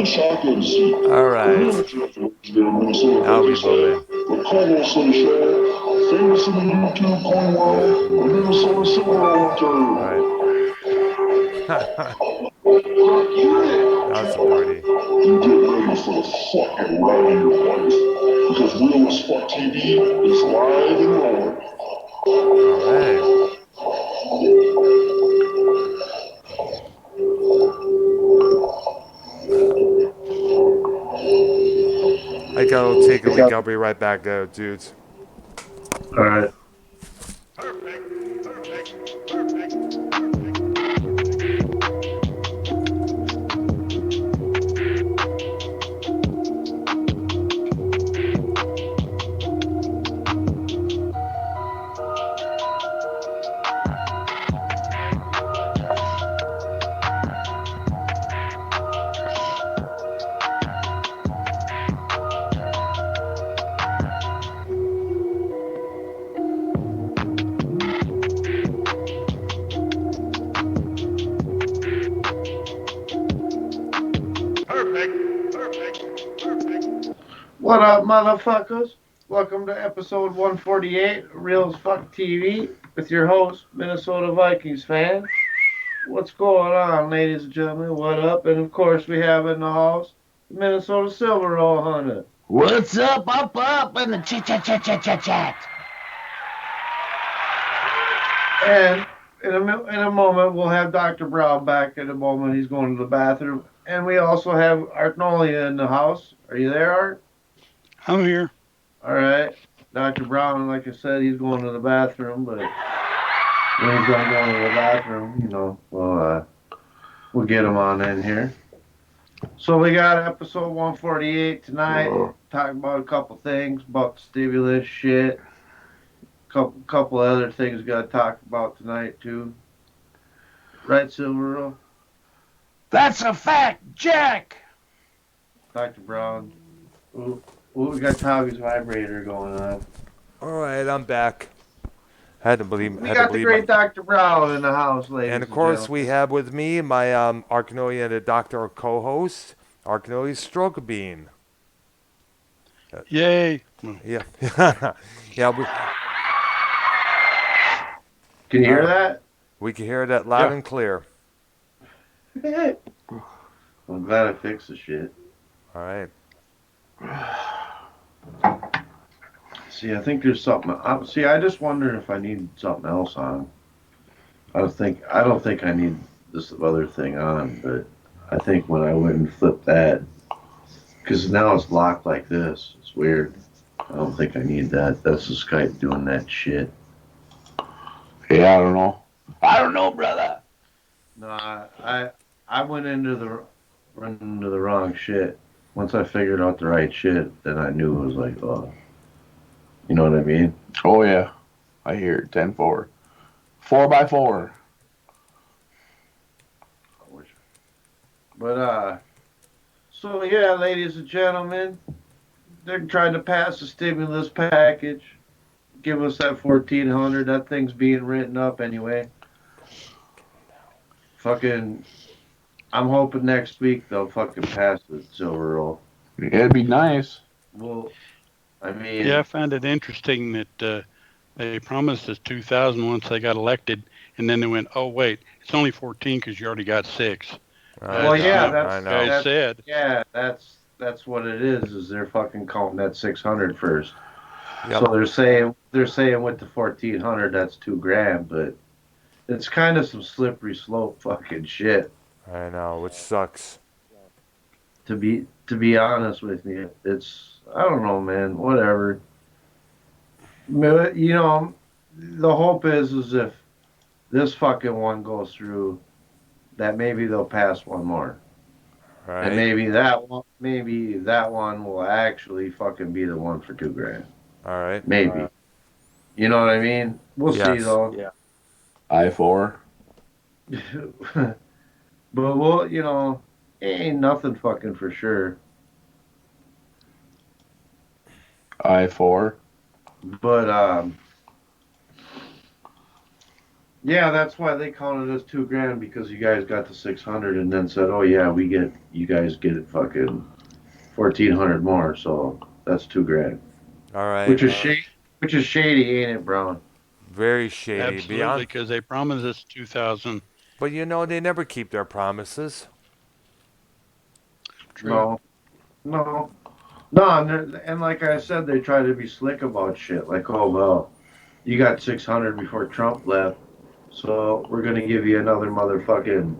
All right. Now we moving. All right. That was some party. You get ready for the fucking ride of your life. Because Real as Fuck TV is live and rolling. All right. I gotta take a leak. I'll be right back, dudes. Alright. What up, motherfuckers? Welcome to episode 148, Real as Fuck TV, with your host, Minnesota Vikings fan. What's going on, ladies and gentlemen? What up? And of course, we have in the house, the Minnesota Silver Roll Hunter. What's up, in the chat. And in a moment, we'll have Dr. Brown back in a moment. He's going to the bathroom. And we also have Arknolia in the house. Are you there, Art? I'm here. All right. Dr. Brown, like I said, he's going to the bathroom, but when he's done going to the bathroom, we'll get him on in here. So we got episode 148 tonight. Talking about a couple things, about the stimulus shit. Couple other things we got to talk about tonight, too. Right, Silvero? That's a fact, Jack. Dr. Brown. Ooh, we got Tommy's vibrator going on. All right, I'm back. Had to believe. We got the great Dr. Brown in the house, ladies. And of course, we have with me my Arknolia the Doctor co-host, Arknolia Strokelbean. Yay! Yeah, yeah. Can you hear that? We can hear that loud and clear. I'm glad I fixed the shit. All right. See, I think there's something. I just wonder if I need something else on. I don't think I need this other thing on, but I think when I went and flipped that, because now it's locked like this. It's weird. I don't think I need that. That's the Skype doing that shit. Yeah, I don't know, brother. No, I went into the wrong shit. Once I figured out the right shit, then I knew it was like, oh, you know what I mean? Oh yeah, I hear it. 10-4, 4x4. But so yeah, ladies and gentlemen, they're trying to pass a stimulus package. Give us that $1,400. That thing's being written up anyway. Fucking, I'm hoping next week they'll fucking pass the silver roll. It'd be nice. Well, I mean, Yeah, I found it interesting that they promised us 2,000 once they got elected, and then they went, "Oh wait, it's only 14 because you already got 6." Well, yeah, that's what it is. Is they're fucking counting that 600 first. Yep. So they're saying with the 1,400 that's $2,000, but it's kind of some slippery slope fucking shit. I know, which sucks. To be honest with you, it's, I don't know, man. Whatever. You know, the hope is if this fucking one goes through, that maybe they'll pass one more. Right. And maybe that one will actually fucking be the one for $2,000. All right. Maybe. You know what I mean? We'll see though. Yeah. I-4. But we'll, you know, ain't nothing fucking for sure. I-4. But Yeah, that's why they counted as 2 grand because you guys got the 600 and then said, "Oh yeah, you guys get it fucking 1,400 more." So that's 2 grand, All right. which is which is shady, ain't it, Brown? Very shady. Absolutely, Beyond. because they promised us 2,000. But they never keep their promises. True. No, no, no, and like I said, they try to be slick about shit. Like, oh well, you got 600 before Trump left, so we're gonna give you another motherfucking.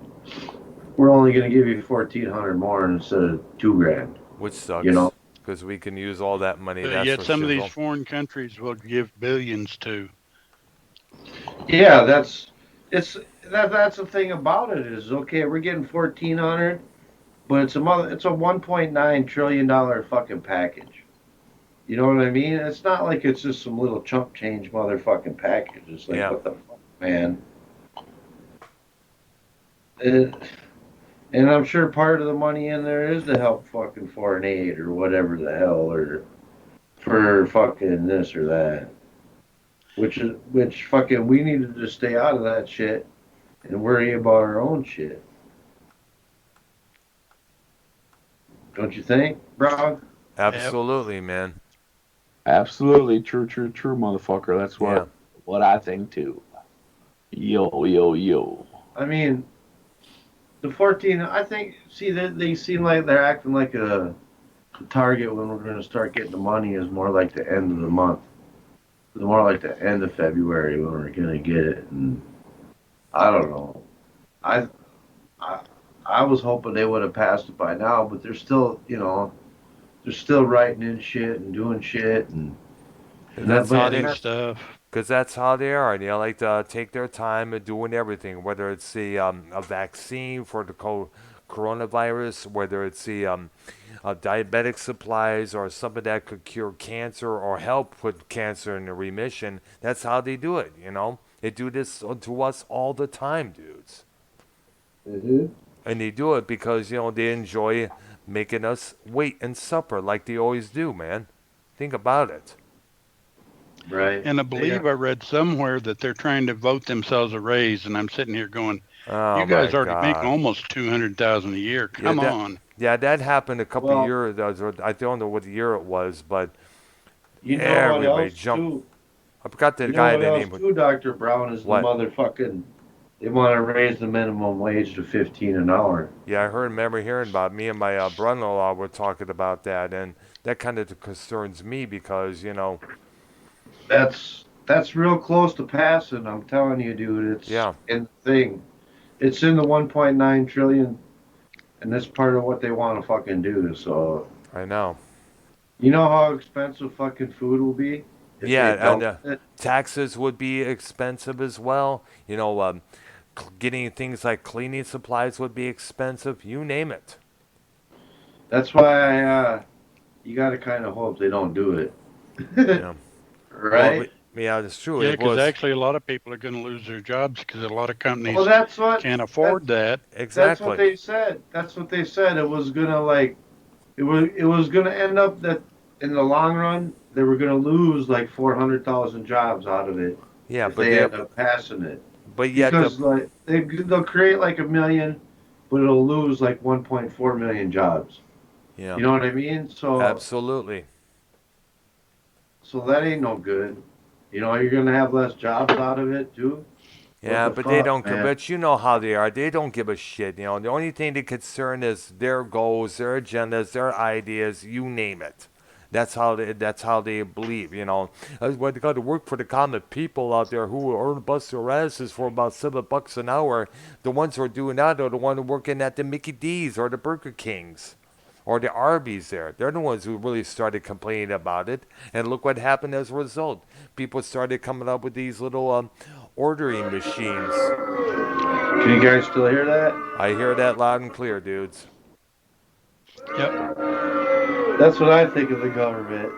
We're only gonna give you 1,400 more instead of 2 grand. Which You know? sucks. Because we can use all that money, But that's yet for some of these shizzle. foreign countries will give billions to. Yeah, that's the thing about it is okay. We're getting 1,400, but it's a 1.9 trillion dollar fucking package. You know what I mean? It's not like it's just some little chump change motherfucking package. It's like, Yeah. what the fuck, man? It, and I'm sure part of the money in there is to help fucking foreign aid or whatever the hell, or for fucking this or that. Which fucking we needed to stay out of that shit and worry about our own shit. Don't you think, bro? Yep. Absolutely, man. Absolutely, true, true, true, motherfucker. That's Yeah. what I think too. Yo, yo, yo. I mean, the 14. I think. See, they seem like they're acting like a target when we're going to start getting the money is more like the end of the month. It's more like the end of February when we're going to get it. And I don't know. I I, I was hoping they would have passed it by now, but they're still, they're still writing in shit and doing shit And and that. that's how But they. Adding stuff. Because that's how they are. They like to take their time and doing everything, whether it's a vaccine for the coronavirus, whether it's diabetic supplies or something that could cure cancer or help put cancer in remission. That's how they do it. They do this to us all the time, dudes. hmm And they do it because they enjoy making us wait and suffer like they always do, man. Think about it. Right. And I Yeah. believe I read somewhere that they're trying to vote themselves a raise, and I'm sitting here going, Oh "You my guys already make God. almost 200,000 a year. Yeah, Come that on." yeah, that happened a couple Well, years ago. I don't know what year it was, but you know what everybody else jumped. too? I forgot the You know guy what the else name. too, Dr. Brown, is the What? motherfucking. They want to raise the minimum wage to 15 an hour. Yeah, remember hearing about me and my brother-in-law were talking about that, and that kind of concerns me because That's real close to passing. I'm telling you, dude. It's yeah, in the thing. It's in the 1.9 trillion, and that's part of what they want to fucking do. So I know. you know how expensive fucking food will be if they Yeah, and double it. taxes would be expensive as well. Getting things like cleaning supplies would be expensive. You name it. That's why you got to kind of hope they don't do it, Yeah. Well, right? yeah, it's true. Yeah, It because was actually a lot of people are going to lose their jobs because a lot of Well, companies that's what can't that afford that. that's what exactly. they said. That's what they said. It was gonna like it was gonna end up that in the long run they were gonna lose like 400,000 jobs out of it Yeah, if but they they end up passing it but yet the because like they'll create like a million, but it'll lose like 1.4 million jobs. yeah, You know what I mean? absolutely. So that ain't no good. You're gonna have less jobs out of it too. What Yeah, the but they fuck, don't. man? But you know how they are. They don't give a shit. The only thing they concern is their goals, their agendas, their ideas. You name it. That's how they believe. Well, they got to work for the common people out there who earn bust their asses for about $7 an hour. The ones who are doing that are the ones working at the Mickey D's or the Burger Kings or the Arby's there. They're the ones who really started complaining about it. And look what happened as a result. People started coming up with these little ordering machines. Can you guys still hear that? I hear that loud and clear, dudes. Yep. That's what I think of the government.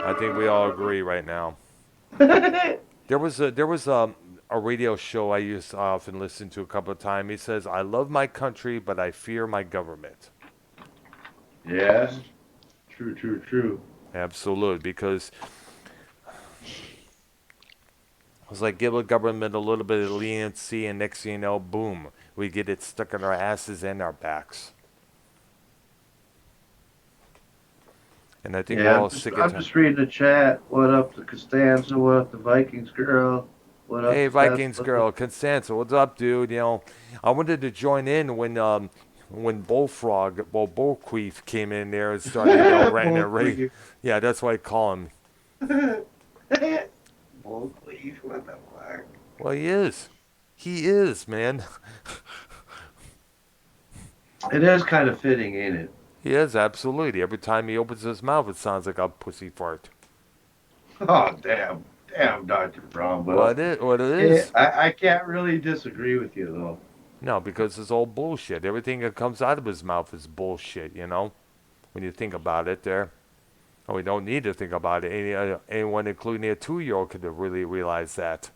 I think we all agree right now. There was a radio show I used to often listen to a couple of times. He says, "I love my country, but I fear my government." Yeah, true, true, true. Absolutely, because It's like give the government a little bit of leniency, and next thing you know, boom, we get it stuck in our asses and our backs. And I think we're Yeah, all sick of I'm it. just reading the chat. What up to Costanza? What up to Vikings girl? What up Hey, to Vikings Tesla? girl, Constanza, what's up, dude? I wanted to join in when Bullfrog, well, Bullqueef came in there and started, ranting and raving. Bullcleave. Yeah, that's why I call him. Bullcleave, what the fuck? Well, he is. He is, man. It is kind of fitting, ain't it? He is, absolutely. Every time he opens his mouth, it sounds like a pussy fart. Oh, damn, Dr. Brown. But What it is. I can't really disagree with you, though. No, because it's all bullshit. Everything that comes out of his mouth is bullshit, when you think about it there. And we don't need to think about it. Anyone, including a 2-year-old, could have really realized that.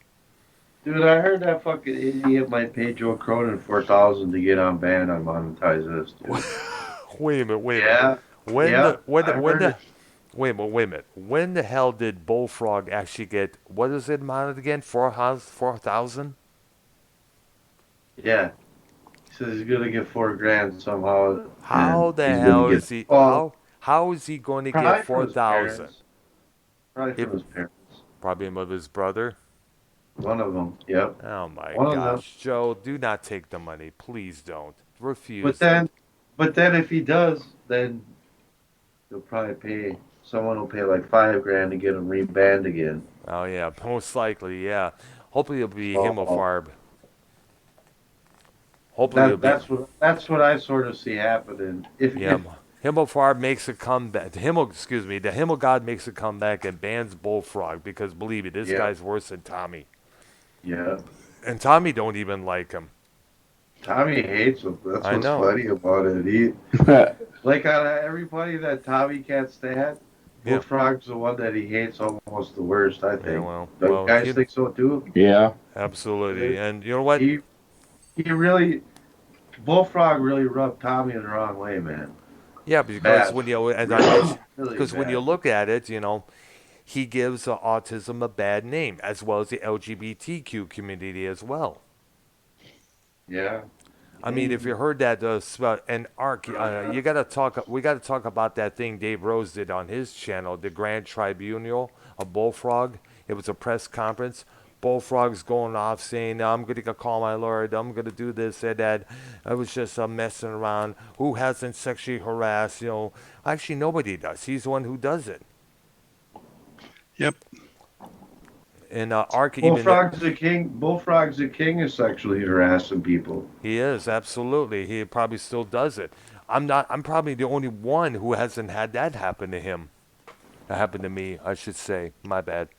Dude, I heard that fucking idiot might pay Joe Cronin 4,000 to get on ban on monetize this, dude. Wait a minute, wait a minute. Yeah, When yeah, the when the I when heard the it. wait a minute, wait a minute. When the hell did Bullfrog actually get what is it mounted again? 4,000? Yeah. He says he's gonna get 4 grand somehow, How and the he's gonna hell get is he well, how is he going to get probably from his 4,000? parents. Probably He from his parents. probably him of his brother. One of them. Yep. Oh my One of them. gosh, Joe, do not take the money. Please don't. But Refuse it. then, if he does, then he'll probably pay. Someone will pay like 5 grand to get him rebanned again. Oh yeah, most likely, yeah. Hopefully it'll be him or So Farb. Hopefully it'll be that's what I sort of see happening. yeah. If Himmelfarb makes a comeback. The Himmel God makes a comeback and bans Bullfrog because believe me, this yeah, guy's worse than Tommy. yeah. And Tommy don't even like him. Tommy hates him. That's I what's know. funny about it. He like out of everybody that Tommy can't stand, Yeah. Bullfrog's the one that he hates almost the worst. I Yeah, think. well, Don't well, you guys think so too? Yeah. absolutely. And you know what? He really Bullfrog really rubbed Tommy the wrong way, man. Yeah, because Bad. when you as I Really, mentioned, really because when bad. you look at it, he gives autism a bad name, as well as the LGBTQ community as well. Yeah. I mean, if you heard that, and Ark, you gotta talk. We gotta talk about that thing Dave Rose did on his channel, the Grand Tribunal of Bullfrog. It was a press conference. Bullfrog's going off saying, "I'm gonna call my lord. I'm gonna do this and that. I was just messing around. Who hasn't sexually harassed? Actually, nobody does. He's the one who does it." Yep. And Ark Bullfrog's the king. Bullfrog's the king of sexually harassing people. he is absolutely. He probably still does it. I'm not. I'm probably the only one who hasn't had that happen to him. That happened to me, I should say. My bad.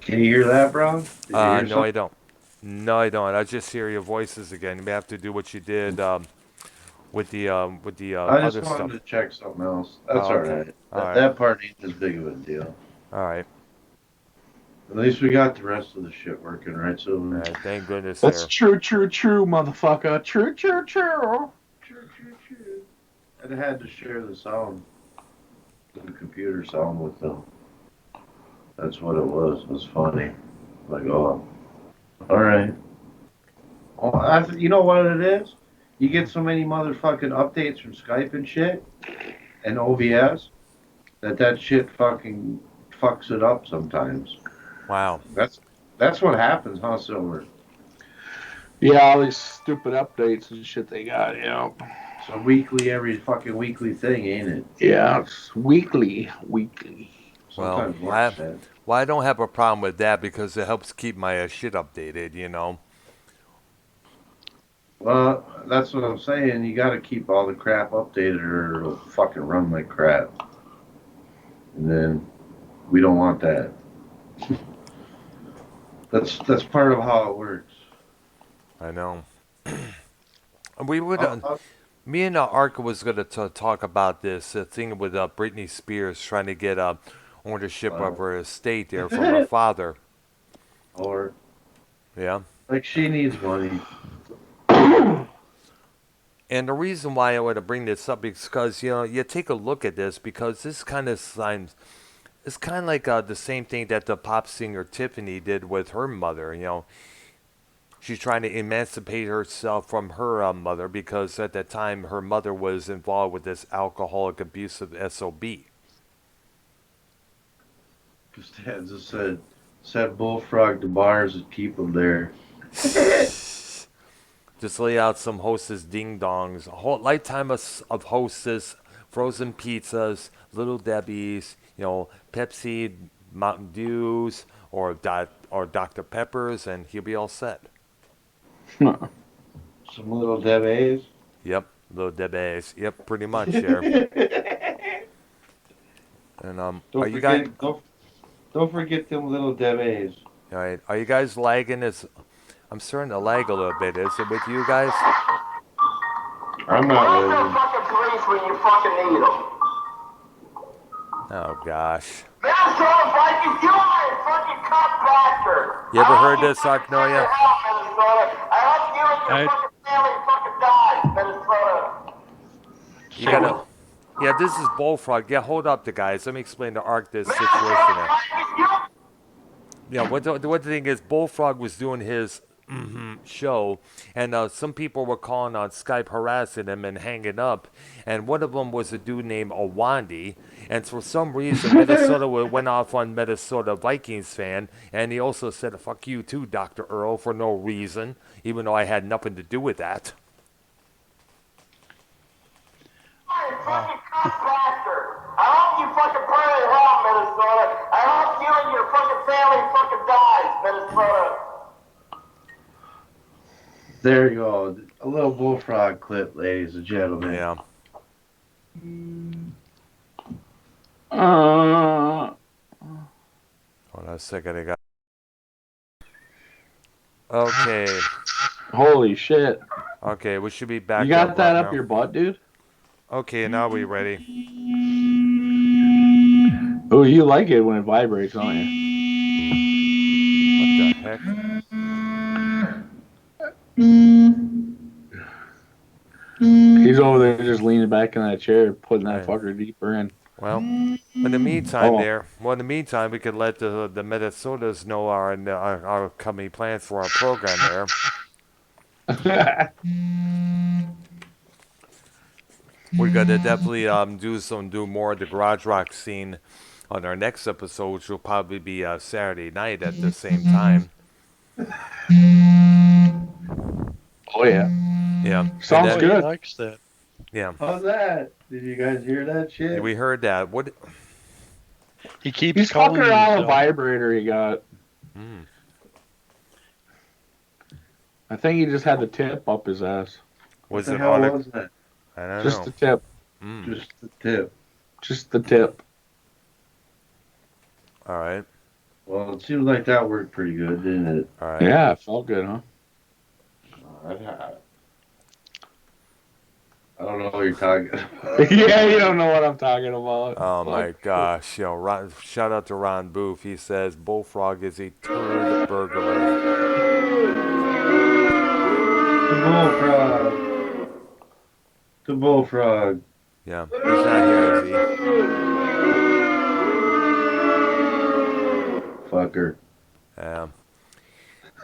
Can you hear that, Brown? Did you hear No, I something? don't. No, I don't. I just hear your voices again. You may have to do what you did with the I just other wanted stuff. to check something else. That's Oh, all okay. right. All right. That part ain't as big of a deal. All right. At least we got the rest of the shit working, right? So All right. Thank goodness That's there. true, motherfucker. True. True. I had to share the sound, the computer sound with them. That's what it was. It was funny. Like, oh, all right. Oh, you know what it is? You get so many motherfucking updates from Skype and shit, and OBS, that shit fucking fucks it up sometimes. Wow. That's what happens, huh, Silver? Yeah, all these stupid updates and shit they got, yeah. So every fucking weekly thing, ain't it? Yeah, it's weekly. Sometimes Well, worse, man. I don't have a problem with that because it helps keep my shit updated. Well, that's what I'm saying. You got to keep all the crap updated, or it'll fucking run like crap. And then we don't want that. That's part of how it works. I know. We would. Uh, Me and Arca was going to talk about this thing with Britney Spears trying to get ownership of her estate there from her father. or Yeah. like she needs money. And the reason why I want to bring this up is because you take a look at this because this kind of it's kind of like the same thing that the pop singer Tiffany did with her mother. She's trying to emancipate herself from her mother because at that time her mother was involved with this alcoholic, abusive SOB. His dad just said bullfrog to bars and keep them there. Just lay out some Hostess ding dongs, a whole lifetime of Hostess, frozen pizzas, Little Debbie's, Pepsi, Mountain Dews, or Dr. Peppers, and he'll be all set. Some Little Debbie's. Yep, Little Debbie's. Yep, pretty much there. And are you guys? Don't forget them Little Debbie's. All right, are you guys lagging? I'm starting to lag a little bit. Is it with you guys? I'm not Call the lagging. fucking police when you fucking need them. Oh gosh. Minnesota Vikings, you are a fucking cunt bastard. You ever heard this, Arknolia? I hope you and your fucking family fucking die, Minnesota. You gotta. Yeah, this is Bullfrog. Yeah, hold up, the guys. Let me explain to Ark this situation Minnesota there. Vikings, you Yeah, what the thing is, Bullfrog was doing his show, and some people were calling on Skype harassing him and hanging up, and one of them was a dude named Awandi, and for some reason Minnesota went off on Minnesota Vikings fan, and he also said, fuck you too, Dr. Earl, for no reason, even though I had nothing to do with that. are a fucking cunt bastard. I hope you fucking burn in hell, Minnesota. I hope you and your fucking family fucking dies, Minnesota. There you go. A little bullfrog clip, ladies and gentlemen. Yeah. Hold on a second, I got. Okay. Holy shit. Okay, we should be back. You got that right up now. your butt, dude? Okay, now we ready. Oh, you like it when it vibrates, don't you? What the heck? He's over there just leaning back in that chair, putting that Right. fucker deeper in. Well, in the meantime, Oh. in the meantime, we could let the Minnesotas know our upcoming plans for our program there. We're gonna definitely do more of the garage rock scene on our next episode, which will probably be Saturday night at the same time. Oh, yeah. Yeah. Sounds And He good. likes that. Yeah. How's that? Did you guys hear that shit? We heard that. What? He keeps He's calling fucking around a himself. vibrator he got. Mm. I think he just had the tip up his ass. What Was the it hell on a? was that? I don't Just know. the tip. Mm. Just the tip. Just the tip. All right. Well, it seems like that worked pretty good, didn't it? All right. Yeah, it felt good, huh? I don't know what you're talking about. Yeah, you don't know what I'm talking about. Oh my Fuck. gosh, Ron, shout out to Ron Booth. He says Bullfrog is a turd burglar. The bullfrog. The bullfrog. Yeah, he's not here, is he? Fucker.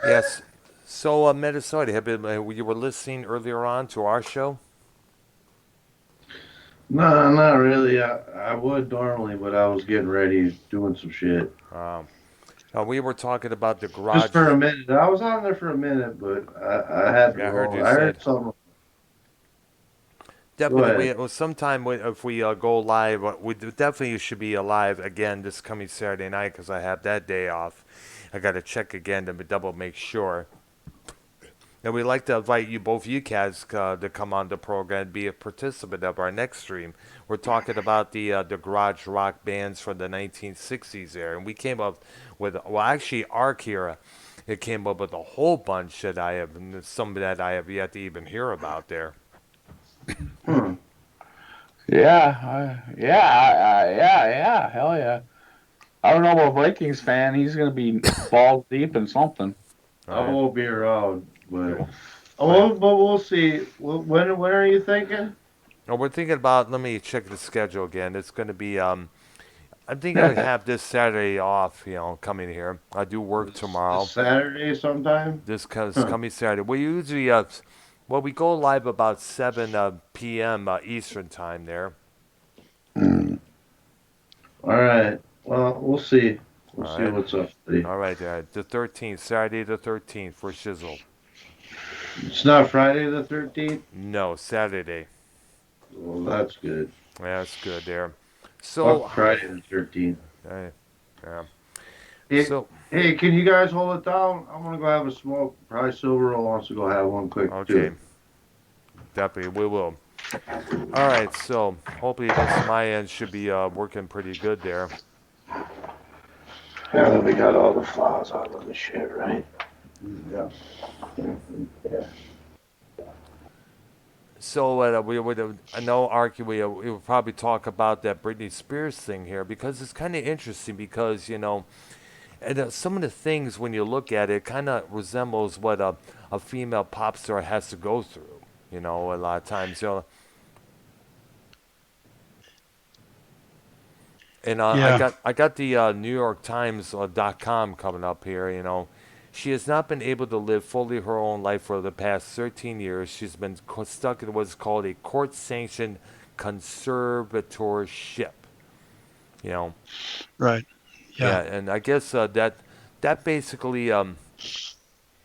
Yes. So, Minnesota, you were listening earlier on to our show? No, not really. I would normally, but I was getting ready, doing some shit. We were talking about the garage. Just for a minute. I was on there for a minute, but I had to Yeah, I go. heard you I heard said. something. Definitely, sometime if we go live, we definitely should be live again this coming Saturday night because I have that day off. I got to check again to double make sure. And we'd like to invite you, both you cats, to come on the program and be a participant of our next stream. We're talking about the garage rock bands from the 1960s there, and we came up with, well, actually, Ark here, it came up with a whole bunch that some that I have yet to even hear about there. Yeah, hell yeah. I don't know about Vikings fan. He's gonna be balls deep in something. I won't be around, but we'll see. When are you thinking? Oh, we're thinking about. Let me check the schedule again. It's going to be I think I have this Saturday off, coming here. I do work This tomorrow. Saturday sometime. This Huh. coming Saturday. We usually, well, we go live about 7 p.m. Eastern time there. Hmm. All right. Well, we'll see. We'll All see right. what's up, buddy. All right. The 13th, Saturday the 13th for Shizzle. It's not Friday the 13th. No, Saturday. Well, that's good. That's good there. Fuck So, Friday the 13th. uh, yeah. Hey, So, hey, can you guys hold it down? I'm gonna go have a smoke. Probably Silver wants to go have one quick okay. too. Definitely, we will. All right. So, hopefully this my end should be working pretty good there. Yeah, we got all the files out of the shit, right? Yeah. Yeah. So we would, I know, Arky, we would probably talk about that Britney Spears thing here because it's kind of interesting because and some of the things when you look at it kind of resembles what a female pop star has to go through. A lot of times, and Yeah, I got the New York Times .com coming up here. She has not been able to live fully her own life for the past 13 years. She's been stuck in what's called a court-sanctioned conservatorship. You know, right. yeah, Yeah, and I guess that basically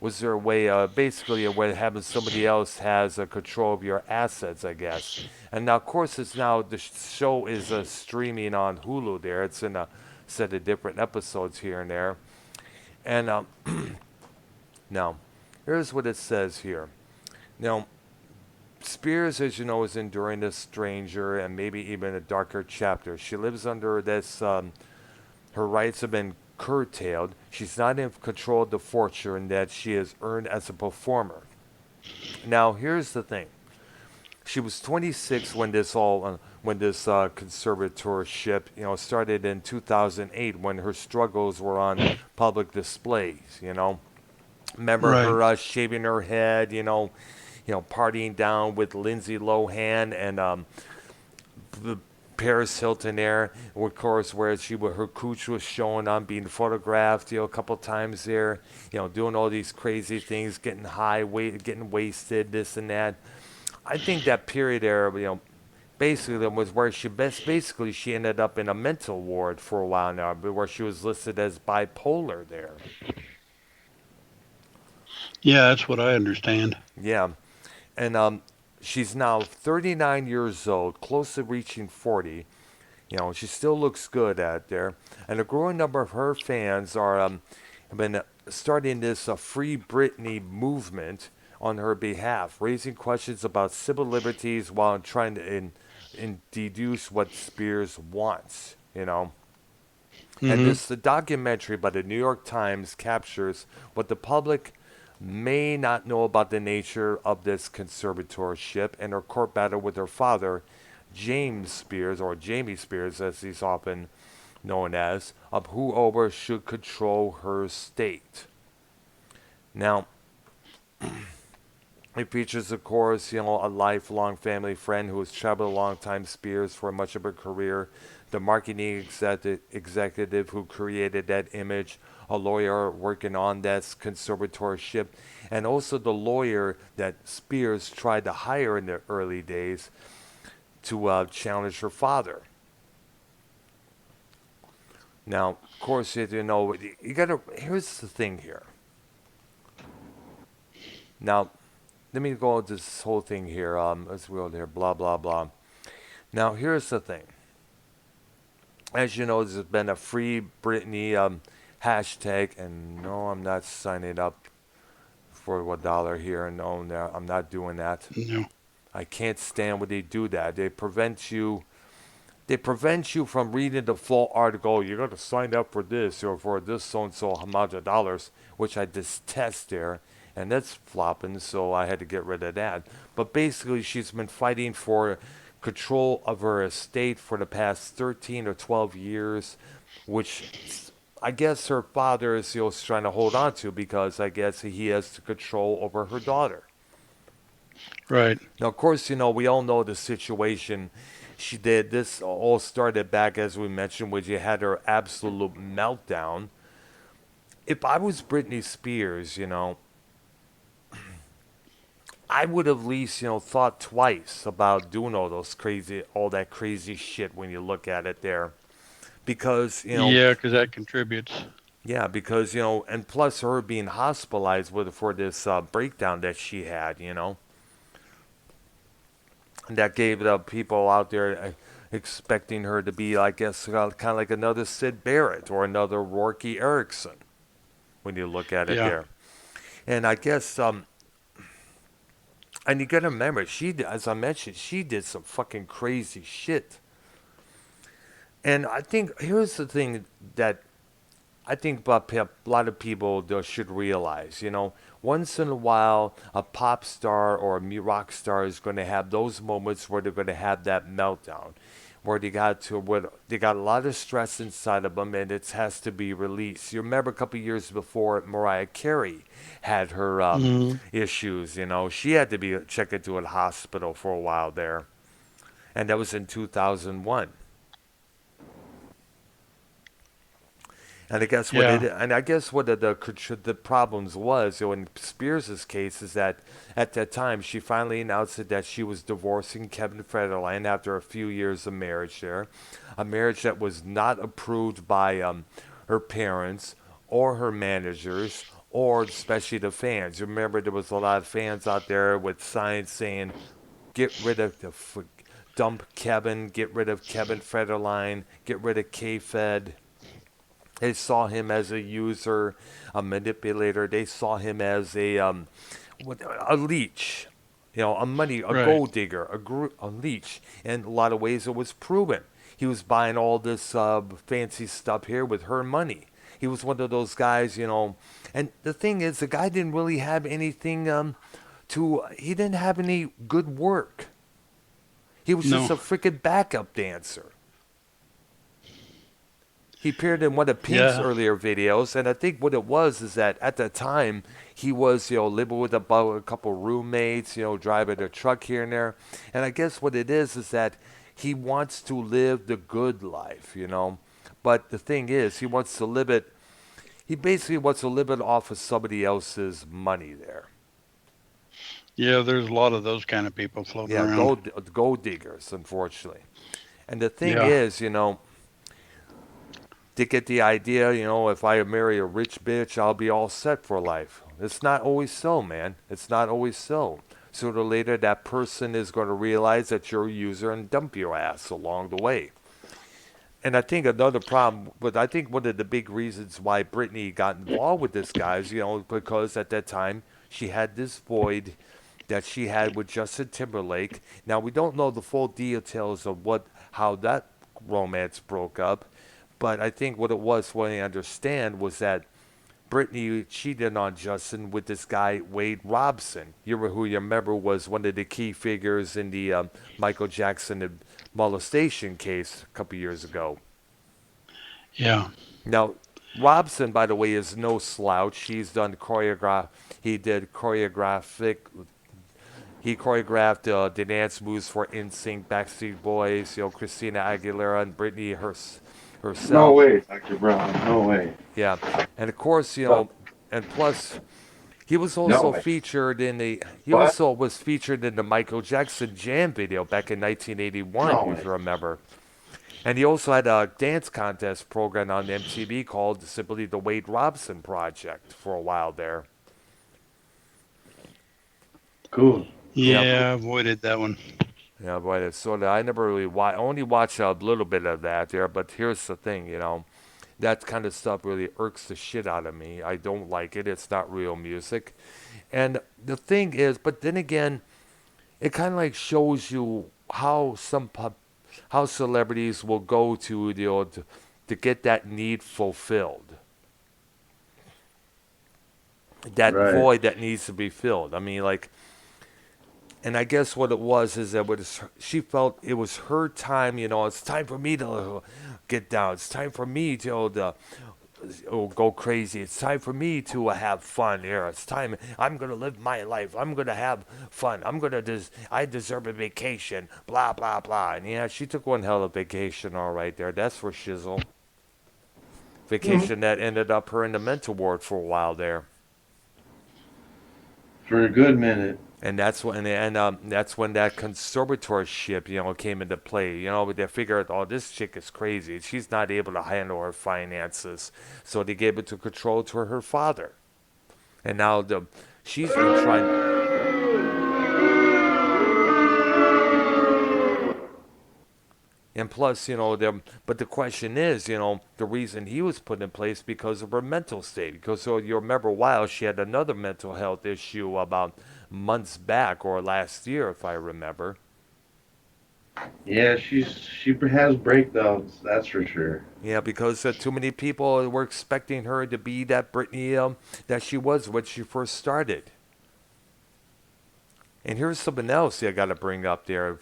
was their way, basically a way of having somebody else has control of your assets, I guess. And now, of course, it's now the show is streaming on Hulu. There, it's in a set of different episodes here and there. And now, here's what it says here. Now, Spears, as you know, is enduring a stranger and maybe even a darker chapter. She lives under this. Her rights have been curtailed. She's not in control of the fortune that she has earned as a performer. Now, here's the thing. She was 26 when this conservatorship, started in 2008 when her struggles were on public displays. Remember right. her shaving her head, partying down with Lindsay Lohan and the Paris Hilton there, of course, where her cooch was showing on being photographed, a couple times there, doing all these crazy things, getting high, getting wasted, this and that. I think that period there, basically was where basically she ended up in a mental ward for a while now, but where she was listed as bipolar there. Yeah, that's what I understand. Yeah, and she's now 39 years old, close to reaching 40. She still looks good out there, and a growing number of her fans have been starting this Free Britney movement on her behalf, raising questions about civil liberties while trying to deduce what Spears wants. And Hmm. this the documentary by the New York Times captures what the public may not know about the nature of this conservatorship and her court battle with her father, James Spears, or Jamie Spears as he's often known as, of whoever should control her state. Now, it features, of course, a lifelong family friend who has traveled alongside Spears for much of her career, the marketing executive who created that image, a lawyer working on that conservatorship, and also the lawyer that Spears tried to hire in the early days to challenge her father. Now, of course, you gotta. Here's the thing here. Now, let me go into this whole thing here. Let's go here. Blah blah blah. Now, here's the thing. As you know, there's been a free Britney hashtag, and no, I'm not signing up for $1 here. No, I'm not doing that. No. I can't stand when they do that. They prevent you from reading the full article. You got to sign up for this or for this so and so amount of dollars, which I detest there, and that's flopping. So I had to get rid of that. But basically, she's been fighting for control of her estate for the past 13 or 12 years, which I guess her father is trying to hold on to because I guess he has the control over her daughter. Right. Now, of course, we all know the situation she did. This all started back, as we mentioned, when she had her absolute meltdown. If I was Britney Spears, I would have at least, thought twice about doing all that crazy shit when you look at it there. Because, Yeah, because that contributes. yeah, because, and plus her being hospitalized for this breakdown that she had, and that gave the people out there expecting her to be, I guess, kind of like another Sid Barrett or another Rourke Erickson when you look at it Yeah. there. And I guess, and you got to remember, as I mentioned, she did some fucking crazy shit. And I think here's the thing that I think a lot of people should realize, once in a while, a pop star or a rock star is going to have those moments where they're going to have that meltdown, where they got a lot of stress inside of them, and it has to be released. You remember a couple of years before Mariah Carey had her Hmm. issues, she had to be checked into a hospital for a while there, and that was in 2001. Yeah. And I guess what the problems was, in Spears' case, is that at that time she finally announced that she was divorcing Kevin Federline after a few years of marriage there, a marriage that was not approved by her parents or her managers or especially the fans. Remember, there was a lot of fans out there with signs saying, "Get rid of dump Kevin, get rid of Kevin Federline, get rid of K-Fed." They saw him as a user, a manipulator. They saw him as a leech, a Right. gold digger, a leech. In a lot of ways, it was proven. He was buying all this fancy stuff here with her money. He was one of those guys, And the thing is, the guy didn't really have anything he didn't have any good work. He was just No. a freaking backup dancer. He appeared in one of Pink's Yeah. earlier videos, and I think what it was is that at the time he was, living with a couple roommates, driving a truck here and there, and I guess what it is that he wants to live the good life. But the thing is, he wants to live it. He basically wants to live it off of somebody else's money there. Yeah, there's a lot of those kind of people floating Yeah, around. gold diggers, unfortunately. And the thing Yeah. is, to get the idea, if I marry a rich bitch, I'll be all set for life. It's not always so, man. It's not always so. Sooner or later, that person is going to realize that you're a user and dump your ass along the way. And I think another problem, but I think one of the big reasons why Britney got involved with this guy is, because at that time she had this void that she had with Justin Timberlake. Now we don't know the full details of how that romance broke up, but I think what it was, what I understand, was that Britney cheated on Justin with this guy Wade Robson. Who you remember was one of the key figures in the Michael Jackson molestation case a couple years ago. Yeah. Now, Robson, by the way, is no slouch. He's done choreograph. He did choreographic. He choreographed the dance moves for NSYNC, Backstreet Boys, Christina Aguilera, and No herself. way, Dr. Brown. No way. Yeah, and of course, No, and plus, he was no also way. featured in the. He What? also was featured in the Michael Jackson Jam video back in 1981, No if way. you remember. And he also had a dance contest program on MTV called simply the Wade Robson Project for a while there. Cool. Yeah, Yeah, avoided that one. yeah, but it's sort of. I never really only watched a little bit of that there. But here's the thing, that kind of stuff really irks the shit out of me. I don't like it. It's not real music. And the thing is, but then again, it kind of like shows you how how celebrities will go to to get that need fulfilled, that Right. void that needs to be filled. I mean, like, and I guess what it was is that she felt it was her time. It's time for me to get down. It's time for me to go crazy. It's time for me to have fun here. It's time. I'm gonna live my life. I'm gonna have fun. I deserve a vacation. Blah blah blah. And yeah, she took one hell of a vacation, all right there. That's for shizzle. Vacation that ended up her in the mental ward for a while there. For a good minute. And that's when that conservatorship, came into play. They figured, oh, this chick is crazy. She's not able to handle her finances, so they gave it to control to her father. And now she's been trying. And plus, but the question is, the reason he was put in place because of her mental state. Because so you remember, a while she had another mental health issue about months back or last year, if I remember. Yeah, she has breakdowns. That's for sure. Yeah, because too many people were expecting her to be that Britney that she was when she first started. And here's something else I got to bring up there.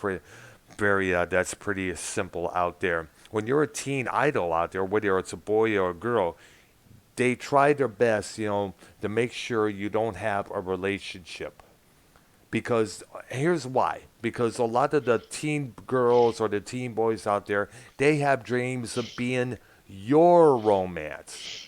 Very that's pretty simple out there. When you're a teen idol out there, whether it's a boy or a girl, they try their best, to make sure you don't have a relationship. Because here's why. Because a lot of the teen girls or the teen boys out there, they have dreams of being your romance.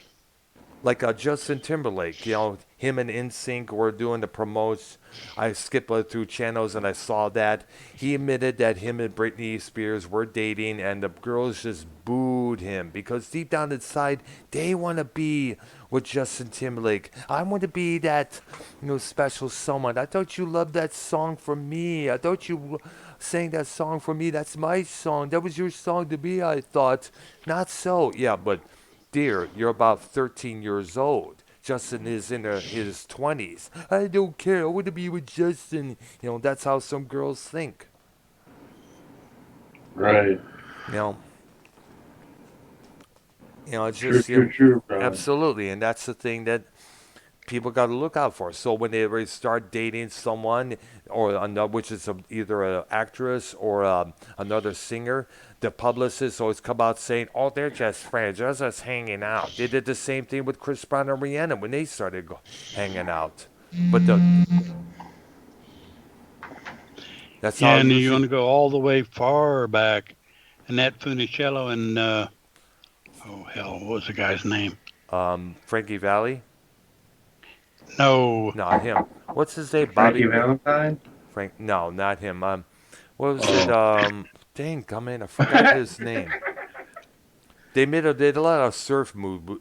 Like Justin Timberlake, him and NSYNC were doing the promotes. I skipped through channels and I saw that. He admitted that him and Britney Spears were dating and the girls just booed him because deep down inside, they want to be with Justin Timberlake. I want to be that, special someone. I thought you loved that song for me. I thought you sang that song for me. That's my song. That was your song to me, I thought. Not so. Yeah, but dear, you're about 13 years old. Justin is in his 20s. I don't care. I want to be with Justin. That's how some girls think. Right. You know, it's True, just, true, true, bro. absolutely. And that's the thing that people got to look out for. So when they start dating someone, or another, which is either an actress or another singer, the publicists always come out saying, "Oh, they're just friends. They're just hanging out." They did the same thing with Chris Brown and Rihanna when they started hanging out. But that's how Yeah, it and you want usually. to go all the way far back. Annette Funicello and, oh, hell, what was the guy's name? Frankie Valli? No, Not him. What's his name? Frankie Bobby Valentine? Frank? No, not him. What was it? Oh. Dang, come in. I forgot his name. They did a lot of surf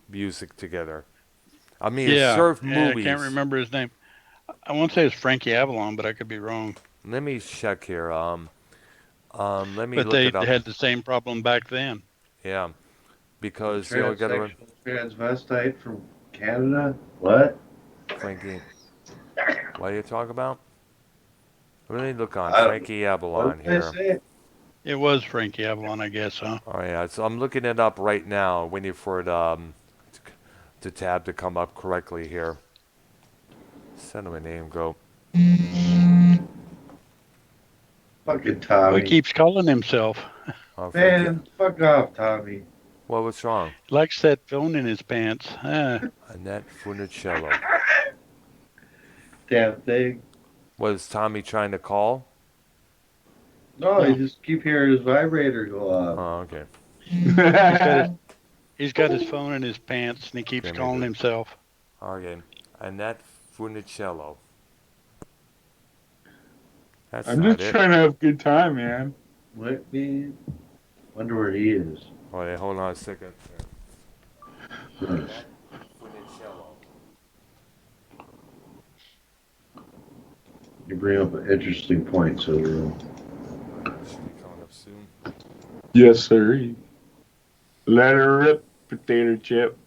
music together. I mean, surf yeah, I can't movies. remember his name. I won't say it's Frankie Avalon, but I could be wrong. Let me check here. Let me But look they it up. had the same problem back then. Yeah, A because you got to transsexual transvestite from Canada? What? Frankie. What are you talking about? Let me look on I- Frankie Avalon What did I here. say? It was Frankie Avalon, I guess, huh? Oh yeah, so I'm looking it up right now, waiting for it to tab to come up correctly here. Send him a name, go. Fucking Well, Tommy. he keeps calling himself. Oh, Frankie. Man, fuck off, Tommy. Well, what's wrong? Likes that phone in his pants. Annette Funicello. Damn thing. Was Tommy trying to call? No, I just keep hearing his vibrator go off. Oh, okay. He's got his phone in his pants, and he keeps Okay, calling maybe. himself. Okay. Annette Funicello. That's I'm not just it. trying to have a good time, man. What, man? Wonder where he is. Oh, yeah, hold on a second. Annette Funicello. You bring up an interesting point, so Should be coming up soon. Yes, sir. Let her rip, potato chip.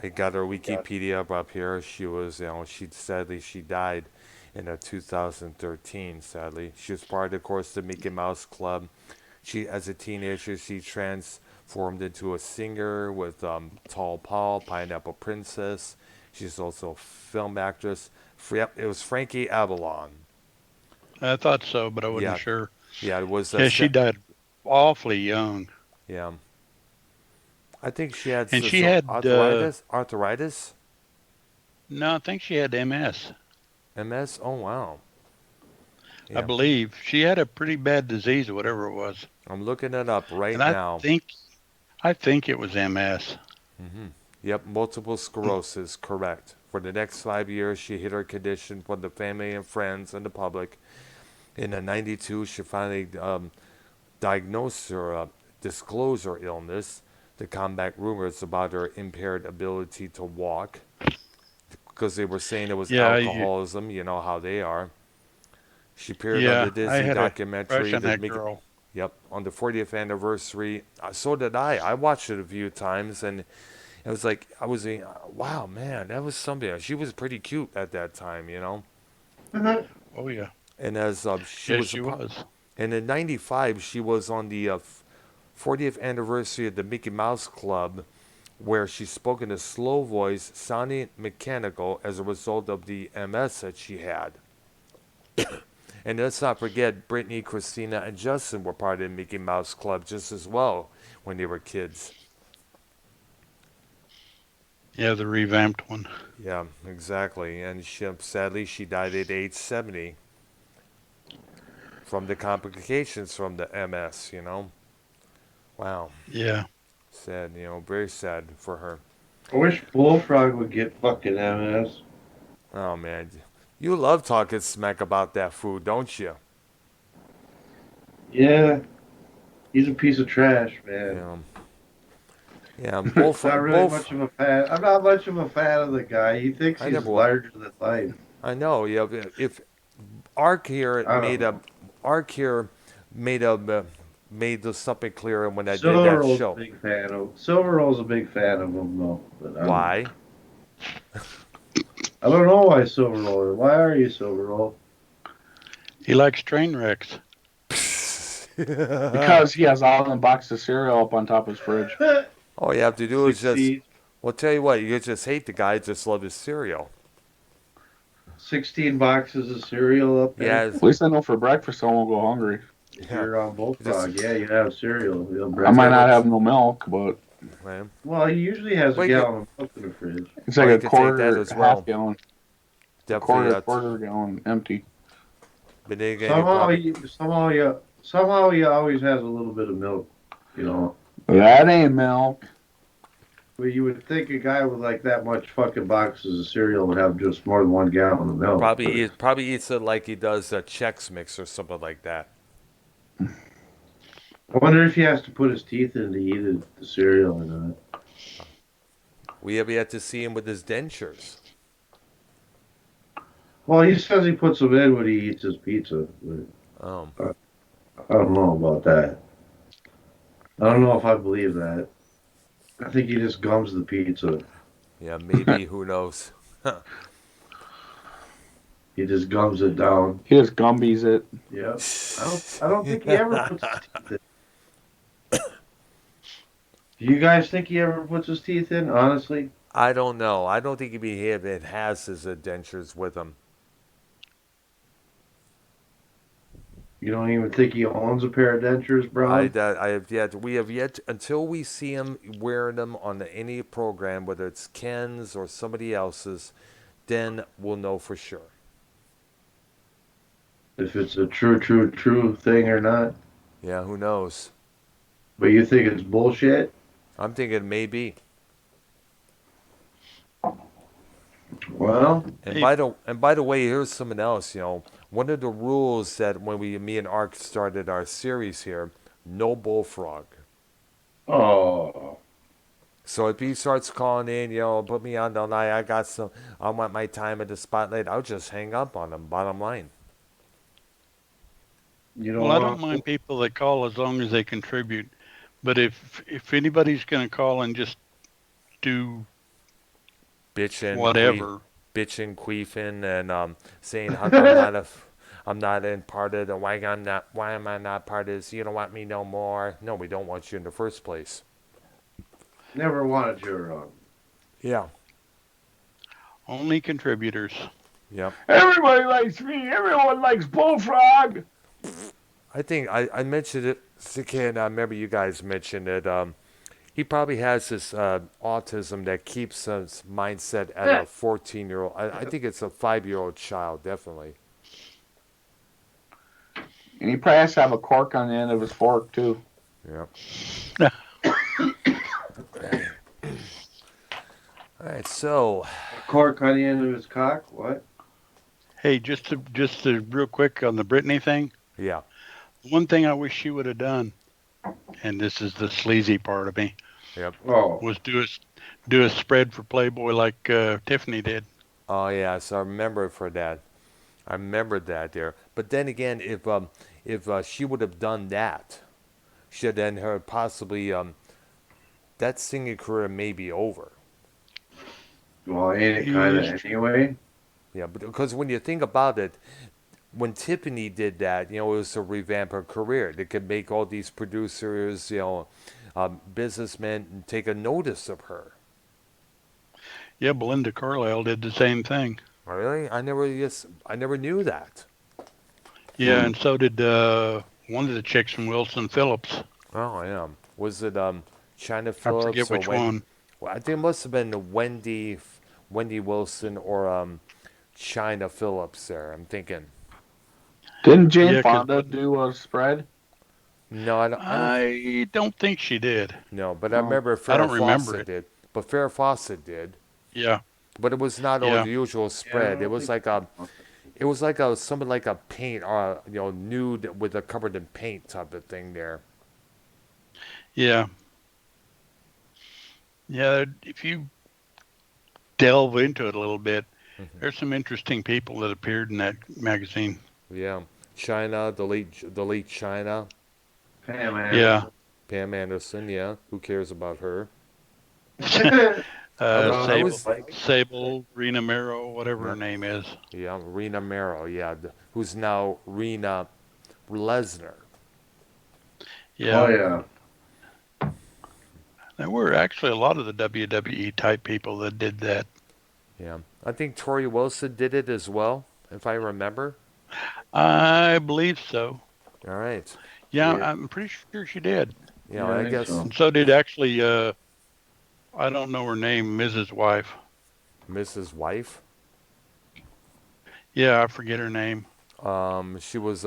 I got her Wikipedia up here. She was, she died in 2013. Sadly, she was part of, course, the Mickey Mouse Club. As a teenager, she transformed into a singer with Tall Paul, Pineapple Princess. She's also a film actress. Yep, it was Frankie Avalon. I thought so, but I wasn't Yeah. sure. Yeah, it was. Yeah, she died awfully young. Yeah, I think she had And she had arthritis, no, I think she had MS. MS. Oh wow. I Yeah, believe she had a pretty bad disease or whatever it was, I'm looking it up right and I now. think I think it was MS. hmm Yep, multiple sclerosis, correct. For the next 5 years, she hid her condition from the family and friends and the public. In the 92, she finally diagnosed her, disclosed her illness to combat rumors about her impaired ability to walk, because they were saying it was Yeah, alcoholism. You know how they are. She appeared on the yeah, I Disney had a crush documentary, on that girl. Yep, on the 40th anniversary. So did I. I watched it a few times, and it was like I was, wow, man, that was something. She was pretty cute at that time, you know. Oh yeah, And as she yes was, she was. and in '95, she was on the 40th anniversary of the Mickey Mouse Club, where she spoke in a slow voice, sounding mechanical as a result of the MS that she had. And let's not forget, Brittany, Christina, and Justin were part of the Mickey Mouse Club just as well when they were kids. Yeah, the revamped one. Yeah, exactly. And sadly, she died at age 70 from the complications from the MS, you know. Wow. Yeah. Sad, very sad for her. I wish Bullfrog would get fucking MS. Oh, man. You love talking smack about that food, don't you? Yeah, he's a piece of trash, man. Yeah. Yeah, Not really much of a fan. I'm not much of a fan of the guy. He thinks I he's never larger than life. I know. Yeah, if Ark here I made don't a Ark here made something clear when I did Silver that Roll's show. a big fan of. Silver Roll's a big fan of him, though. But Why? I don't know why Silver Roll. Why are you Silver Roll? He likes train wrecks. Because he has all them boxes of cereal up on top of his fridge. All you have to do is just. Succeed. Well, tell you what, you just hate the guy. Just love his cereal. 16 boxes of cereal up there. Yeah, At least I know for breakfast I won't go hungry. If yeah. you're on Bullfrog, Just- yeah, you have cereal. I might not have no milk, but man. Well, he usually has Well, a you gallon of milk in the fridge. it's Or like you a could take quarter, that as well. half gallon, Definitely. quarter gallon empty. But then again, Somehow he always has a little bit of milk, you know. That ain't milk. But you would think a guy with like that much fucking boxes of cereal would have just more than 1 gallon of milk. probably eats it like he does Chex Mix or something like that. I wonder if he has to put his teeth in to eat the cereal or not. We have yet to see him with his dentures. Well, he says he puts them in when he eats his pizza. But I don't know about that. I don't know if I believe that. I think he just gums the pizza. Yeah, maybe. Who knows? He just gums it down. He just Gumbies it. Yeah. I don't think he ever puts his teeth in. Do you guys think he ever puts his teeth in, honestly? I don't know. I don't think he has his dentures with him. You don't even think he owns a pair of dentures, bro? We have yet until we see him wearing them on any program, whether it's Ken's or somebody else's, then we'll know for sure. If it's a true thing or not. Yeah, who knows? But you think it's bullshit? I'm thinking maybe. Well, And by the way, here's something else. One of the rules that when me and Ark started our series here, no bullfrog. oh, So if he starts calling in, put me on the line. I want my time at the spotlight. I'll just hang up on him. Bottom line. you know Well, I don't mind people that call as long as they contribute. But if anybody's going to call and just do Bitching, whatever, bitching, queefing, and saying how come I'm not in part of the why am I not part of this? You don't want me no more. No, we don't want you in the first place. Never wanted you around. Yeah. only contributors. Yep. Everybody likes me. Everyone likes Bullfrog. I think I mentioned it, and I remember you guys mentioned it. He probably has this autism that keeps his mindset at a 14-year-old. I think it's a 5-year-old child, definitely. And he probably has to have a cork on the end of his fork too. Yeah. All right, so Cork on the end of his cock. What? Hey, just to real quick on the Britney thing. yeah, One thing I wish she would have done, and this is the sleazy part of me, yep. Oh, was do a spread for Playboy like Tiffany did. Oh yeah, so I remember for that. I remember that there. But then again, if she would have done that, should then her possibly that singing career may be over. well, ain't it kind Yes. of anyway? Yeah, but because when you think about it, when Tiffany did that, it was to revamp her career. They could make all these producers, businessmen take a notice of her. Yeah, Belinda Carlisle did the same thing. Really? I never knew that. Yeah, and so did one of the chicks from Wilson Phillips. Oh yeah. Was it China I forget Phillips or which Wendy? one. Well, I think it must have been Wendy Wilson or China Phillips there. I'm thinking. Didn't Jane Yeah, 'cause Fonda do a spread? No, I don't. I don't think she did. No, but I No. remember I Farrah don't remember Fawcett it. did. But Farrah Fawcett did. Yeah, But it was not all yeah, the usual Yeah, I spread. It don't was think. like a something like a paint or nude with a covered in paint type of thing there. yeah, yeah. If you delve into it a little bit, Hmm. there's some interesting people that appeared in that magazine. Yeah, China, the late China, Pam Yeah, Anderson. Pam Anderson. Yeah, who cares about her? I Sable, was Sable, Rena Mero, whatever her yeah, name is. yeah, Rena Mero. Yeah, who's now Rena Lesnar. Oh Yeah, yeah. there were actually a lot of the WWE type people that did that. Yeah, I think Tori Wilson did it as well, if I remember. I believe so. All right. Yeah, Yeah. I'm pretty sure she did. Yeah, Yeah, I I think guess so. And so did actually, I don't know her name, Mrs. Wife. Mrs. Wife. Yeah, I forget her name. She was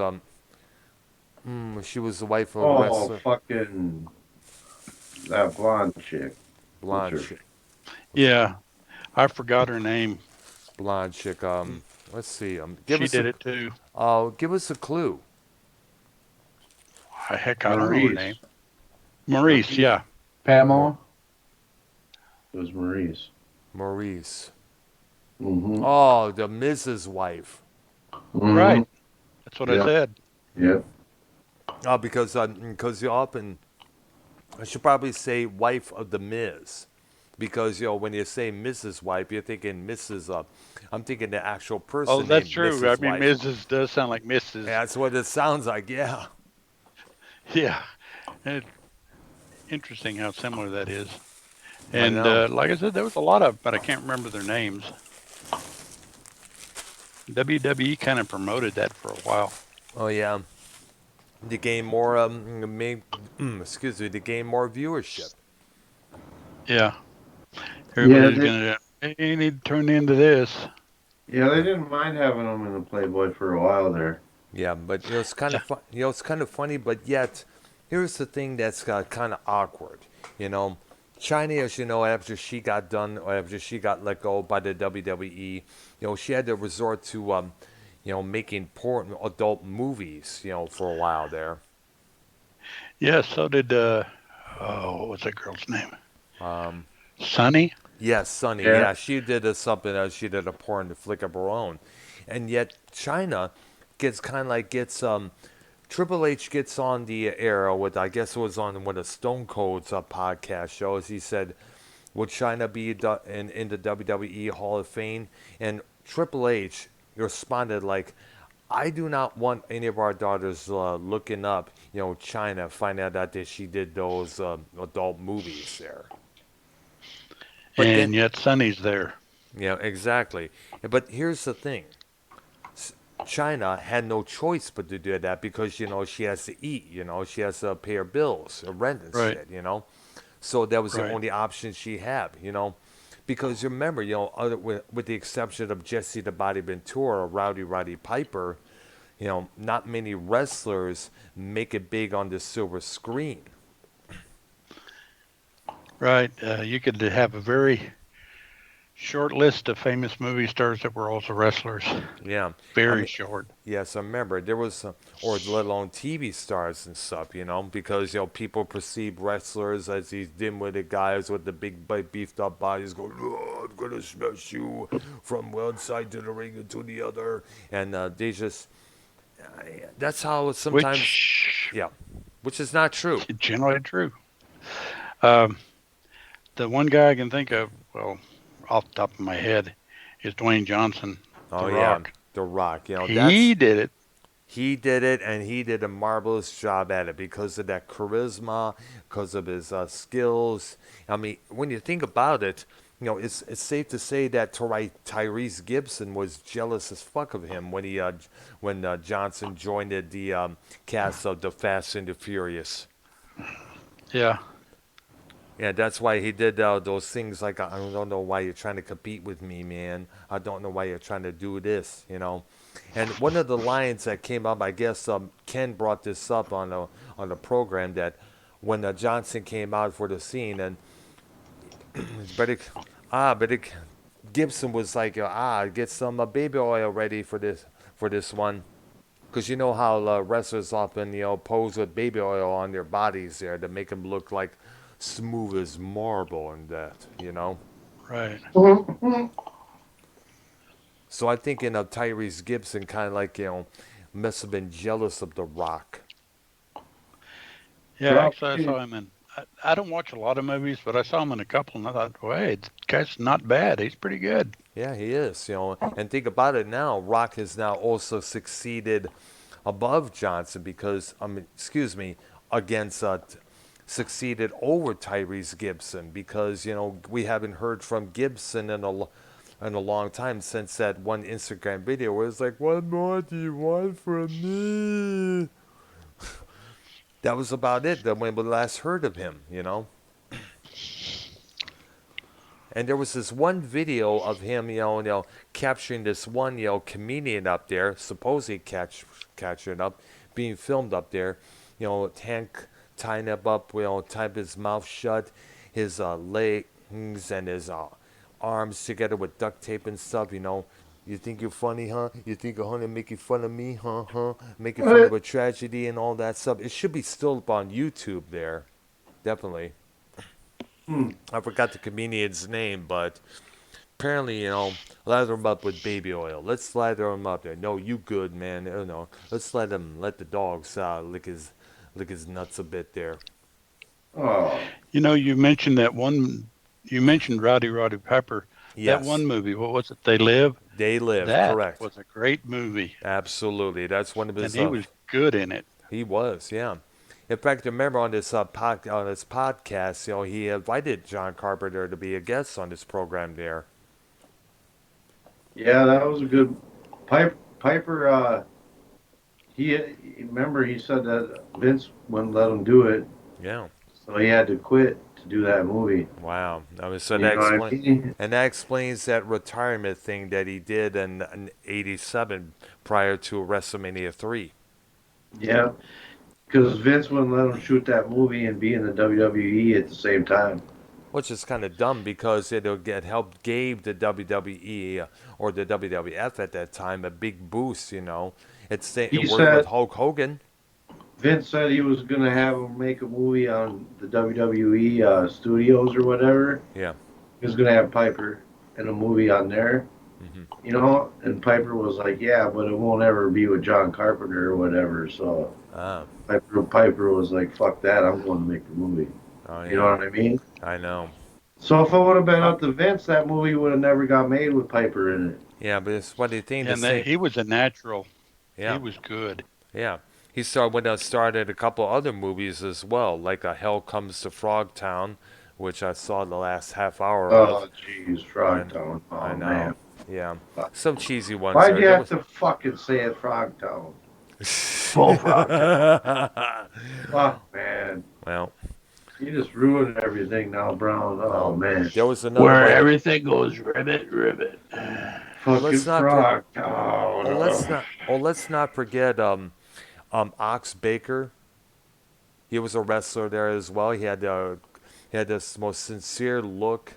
she was the wife of a Oh, wrestler, fucking that blonde chick. What's blonde her? chick, Yeah, I forgot her name. blonde chick. Let's see. She did it too. Give us a clue. Heck, I don't know her name. Maurice. Maurice, yeah. Pamela? It was Maurice. Maurice. Mm-hmm. Oh, the Mrs. Wife. Right. That's what I Yeah. said. Yep. Oh, because you often, I should probably say wife of the Miz, because when you say Mrs. Wife, you're thinking Mrs. I'm thinking the actual person Oh, that's named true. Mrs. I mean, Wife. Mrs. does sound like Mrs. Yeah, that's what it sounds like. Yeah. Yeah. It, interesting how similar that is. I And know. like I said, there was a lot of, but I can't remember their names. WWE kind of promoted that for a while. Oh yeah. To gain more excuse me, to gain more viewership. Yeah. Yeah, Everybody's they, gonna, hey, you need to turn into this. yeah, they didn't mind having him in the Playboy for a while there. Yeah, but it's kind Yeah. of it's kind of funny, but yet here's the thing that's kind of awkward. You know, China, as you know, after she got done or after she got let go by the WWE, she had to resort to making porn adult movies, for a while there. Yeah, so did, what was that girl's name? Um, Sunny? yes, Sunny. Yeah. Yeah, she did something. She did a porn flick of her own, and yet China gets Triple H gets on the air with, I guess it was on one of Stone Cold's podcast shows. He said, "Would China be in the WWE Hall of Fame?" And Triple H responded like, "I do not want any of our daughters looking up, China, find out that she did those adult movies there." But then, And yet Sunny's there. yeah, exactly. But here's the thing. China had no choice but to do that because she has to eat, she has to pay her bills, her rent and Right. shit, So that was the Right. only option she had, because you remember, with the exception of Jesse the Body Ventura or Roddy Piper, not many wrestlers make it big on the silver screen. Right. You could have a very short list of famous movie stars that were also wrestlers. Yeah, I Very mean, short. yes, I remember there was, or let alone TV stars and stuff, because people perceive wrestlers as these dim-witted guys with the big beefed up bodies, going, "Oh, I'm gonna smash you from one side to the ring and to the other," and they just, that's how sometimes, Which yeah, which is not true. is generally true. Um, the one guy I can think of, well, off the top of my head, is Dwayne Johnson, Oh The yeah, Rock. The Rock, He did it. he did it, and he did a marvelous job at it because of that charisma, because of his skills. I mean, when you think about it, it's safe to say that Tyrese Gibson was jealous as fuck of him when Johnson joined the cast of The Fast and the Furious. Yeah. Yeah, that's why he did those things like, I don't know why you're trying to compete with me, man. I don't know why you're trying to do this. And one of the lines that came up, I guess Ken brought this up on the program, that when Johnson came out for the scene, and but it, but it, Gibson was like, get some baby oil ready for this one. Because you know how wrestlers often, pose with baby oil on their bodies there to make them look like smooth. As marble and that. Right. So I think Tyrese Gibson kind of like, must have been jealous of The Rock. Yeah, actually, I Probably. saw him in. I don't watch a lot of movies, but I saw him in a couple, and I thought, well, hey, the guy's not bad. He's pretty good. Yeah, he is. And think about it now. Rock has now also succeeded above Johnson because, excuse me, against succeeded over Tyrese Gibson because we haven't heard from Gibson in a long time since that one Instagram video where it's like, "What more do you want from me?" That was about it. That when we last heard of him. And there was this one video of him, capturing this one, comedian up there, supposedly catching up, being filmed up there, Hank tying him up, tying his mouth shut, his legs and his arms together with duct tape and stuff. You think you're funny, huh? You think I'm gonna make fun of me, huh? Making fun of a tragedy and all that stuff. It should be still up on YouTube there, definitely. I forgot the comedian's name, but apparently, lather him up with baby oil. Let's lather him up there. No, you good, man. No, let's let the dogs lick his nuts a bit there. Oh, You know, you mentioned that one. You mentioned Roddy Piper. That Yes, one movie. What was it? They Live. they live. That Correct. was a great movie, Absolutely. That's one of and his. he was good in it. He was, yeah. In fact, remember on this on this podcast, he invited John Carpenter to be a guest on this program there. yeah, that was a good. Piper, remember he said that Vince wouldn't let him do it, Yeah. so he had to quit to do that movie. Wow. I mean, so You know what I mean? that explains that retirement thing that he did in '87 prior to WrestleMania 3. Yeah, because Vince wouldn't let him shoot that movie and be in the WWE at the same time. Which is kind of dumb because it'll get helped gave the WWE or the WWF at that time a big boost. It He worked said with Hulk Hogan. Vince said he was gonna have him make a movie on the WWE studios or whatever. Yeah. He was gonna have Piper in a movie on there, Hmm. and Piper was like, "Yeah, but it won't ever be with John Carpenter or whatever." So Ah. Piper was like, "Fuck that! I'm going to make the movie." Oh You know yeah. what I mean? I know. So if it would have been Uh, up to Vince, that movie would have never got made with Piper in it. Yeah, but it's funny thing to And that, say. he was a natural. He Yeah. was good. Yeah. He started a couple other movies as well, like Hell Comes to Frogtown, which I saw the last half hour of. Oh, jeez, I, Frogtown. I Oh know. man, Yeah. Some cheesy ones why'd there. you There have was. to fucking say it, Frogtown? Full Frogtown. Fuck, man. Well, You just ruined everything now, Brown. Oh, man. There was another Where one. everything goes ribbit, ribbit. Fucking let's not frog. Oh, Oh, no. let's not forget Ox Baker. He was a wrestler there as well. He had this most sincere look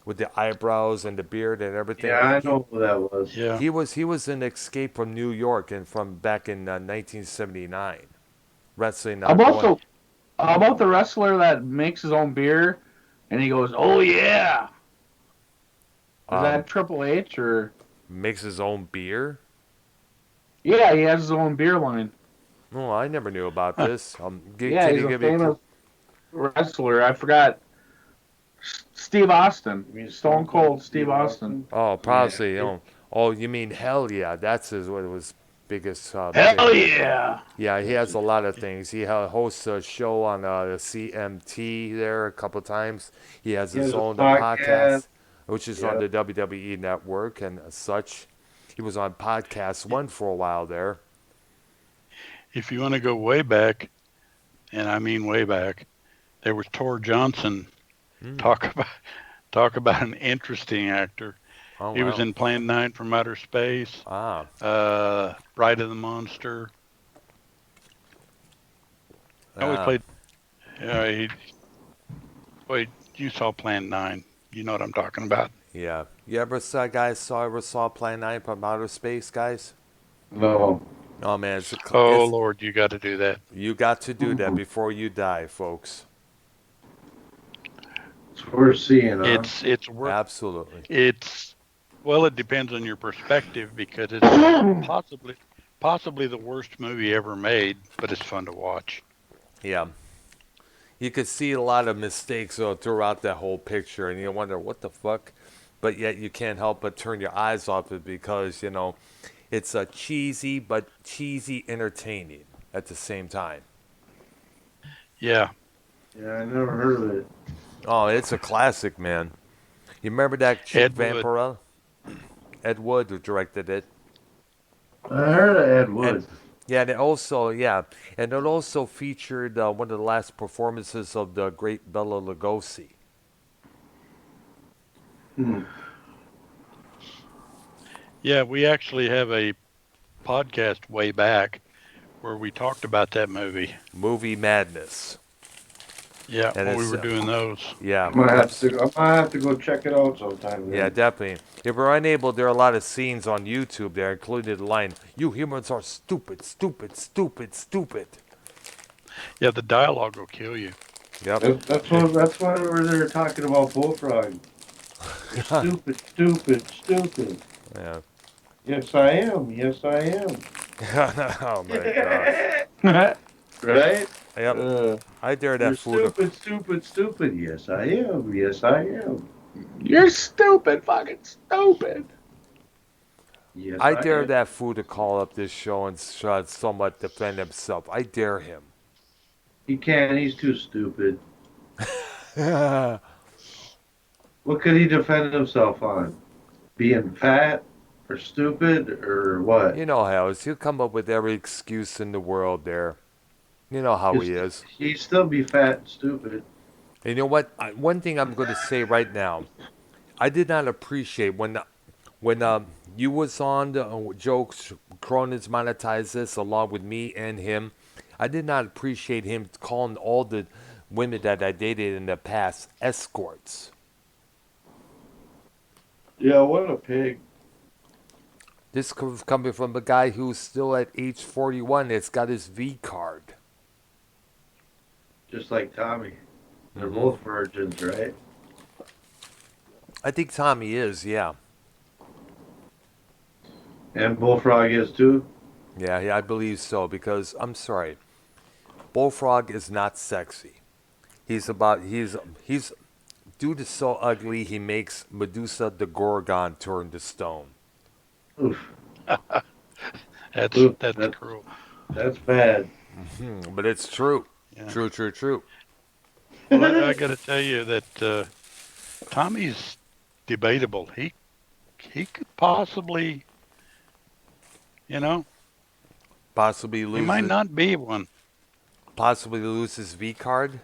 with the eyebrows and the beard and everything. Yeah, I know who that was. Yeah. He was in Escape from New York and from back in 1979, wrestling How about going. the how about the wrestler that makes his own beer and he goes, "Oh yeah." Is that Triple H or? Makes his own beer. Yeah, he has his own beer line. Oh, I never knew about this. Yeah, Can he's you a give me? famous wrestler. I forgot. Steve Austin. You mean Stone Cold Steve Austin. Oh, probably. Yeah. Oh, you mean Hell Yeah? That's his what was biggest Hell thing. yeah! Yeah, he has a lot of things. He hosts a show on the CMT there a couple times. He has He his has a own podcast. podcast, which is on Yep. the WWE network and such. He was on Podcast One for a while there. If you want to go way back, and I mean way back, there was Tor Johnson. Mm. Talk about an interesting actor. Oh, He was wow. in Plan 9 from Outer Space, Ah, Bride of the Monster. I always ah, played. Wait, you saw Plan 9. You know what I'm talking about. yeah. You ever saw Plan 9 from Outer Space, guys? No. Oh man, Oh, Lord, you got to do that. you got to do that before you die, folks. It's worth seeing, huh? It's worth. Absolutely. Well, it depends on your perspective because it's possibly the worst movie ever made, but it's fun to watch. Yeah. You could see a lot of mistakes throughout that whole picture, and you wonder what the fuck, but yet you can't help but turn your eyes off it because it's a cheesy but cheesy entertaining at the same time. Yeah, Yeah, I never heard of it. Oh, it's a classic, man. You remember that chick Ed Wood. Vampirella? Ed Wood who directed it. I heard of Ed Wood. And it also featured one of the last performances of the great Bela Lugosi. Yeah, we actually have a podcast way back where we talked about that movie. Movie Madness. Yeah, And when we it's, were doing those. Yeah. I might have to go check it out sometime. Yeah, Then. definitely. If we're unable, there are a lot of scenes on YouTube there, including the line, "You humans are stupid, stupid, stupid, stupid." Yeah, the dialogue will kill you. Yep. That's why they're talking about Bullfrog. Stupid, stupid, stupid. Yeah. Yes, I am. Yes, I am. Oh my gosh. Right? Yep. I dare You're that fool to. stupid, stupid, stupid. Yes, I am. Yes, I am. You're stupid, fucking stupid. Yes, I dare am. that fool to call up this show and somewhat defend himself. I dare him. He can't. He's too stupid. What could he defend himself on? Being fat or stupid or what? You know how he'll come up with every excuse in the world there. You know how he is. He'd still be fat and stupid. And you know what? One thing I'm going to say right now, I did not appreciate when you was on the jokes. Cronin's monetized this along with me and him. I did not appreciate him calling all the women that I dated in the past escorts. Yeah, what a pig. This was coming from a guy who's still at age 41. It's got his V card. Just like Tommy. They're Mhm. both virgins, right? I think Tommy is, yeah. And Bullfrog is too? Yeah, I believe so because I'm sorry. Bullfrog is not sexy. He's dude is so ugly he makes Medusa the Gorgon turn to stone. Oof. That's Ooh, that's cruel. That's bad. But it's true. Yeah. True. Well, I got to tell you that Tommy's debatable. He could possibly, Possibly he lose might not be one. possibly lose his V card.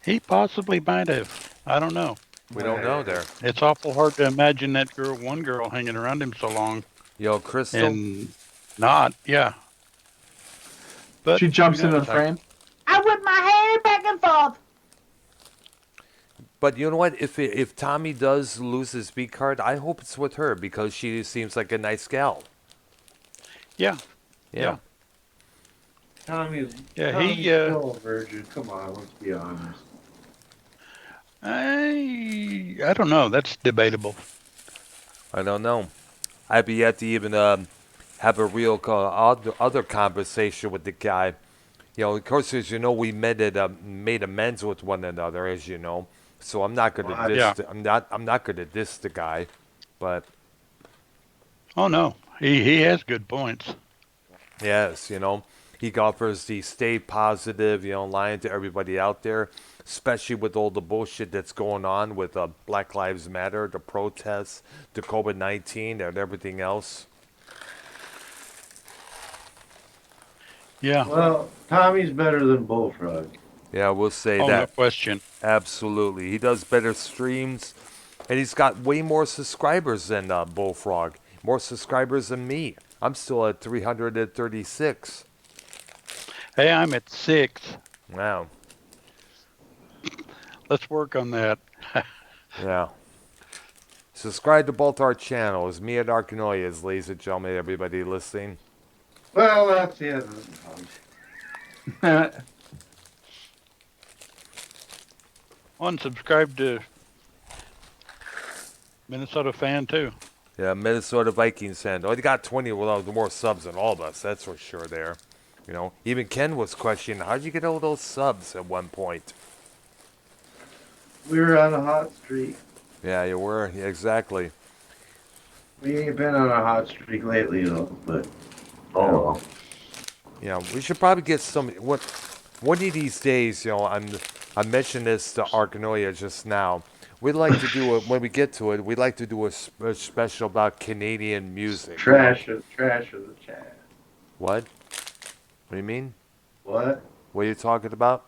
He possibly might have. I don't know. We don't know there. It's awful hard to imagine that one girl hanging around him so long Yo, Crystal. and not, yeah. But She jumps who into knows? the frame. I whip my hair back and forth. But you know what? If Tommy does lose his B card, I hope it's with her because she seems like a nice gal. Yeah. Yeah. Tommy's Yeah, still a virgin. Come on, let's be honest. I don't know. That's debatable. I don't know. I've yet to even have a real other conversation with the guy. You know, of course, as you know, we made amends with one another, as you know. So I'm not going to diss. Yeah. I'm not going to diss the guy, but Oh no, he has good points. yes, you know, he offers the stay positive, you know, lying to everybody out there, especially with all the bullshit that's going on with Black Lives Matter, the protests, the COVID-19, and everything else. Yeah. Well, Tommy's better than Bullfrog. Yeah, we'll say Oh, no that. question. Absolutely. He does better streams, and he's got way more subscribers than Bullfrog. More subscribers than me. I'm still at 336. Hey, I'm at 6. Wow. Let's work on that. Yeah. Subscribe to both our channels. Me at Arknolia, ladies and gentlemen, everybody listening. Well, that's the end of the Unsubscribe to Minnesota fan too. Yeah, Minnesota Vikings fan. Oh, they got 20 more subs than all of us. That's for sure there. You know, even Ken was questioning, how'd you get all those subs at one point? We were on a hot streak. Yeah, you were. Yeah, exactly. We ain't been on a hot streak lately, though. But well. Yeah, we should probably get some. One of these days, you know, I mentioned this to Arknolia just now. We'd like to do when we get to it. We'd like to do a special about Canadian music. Trash of the chat. What? What do you mean? What? What are you talking about?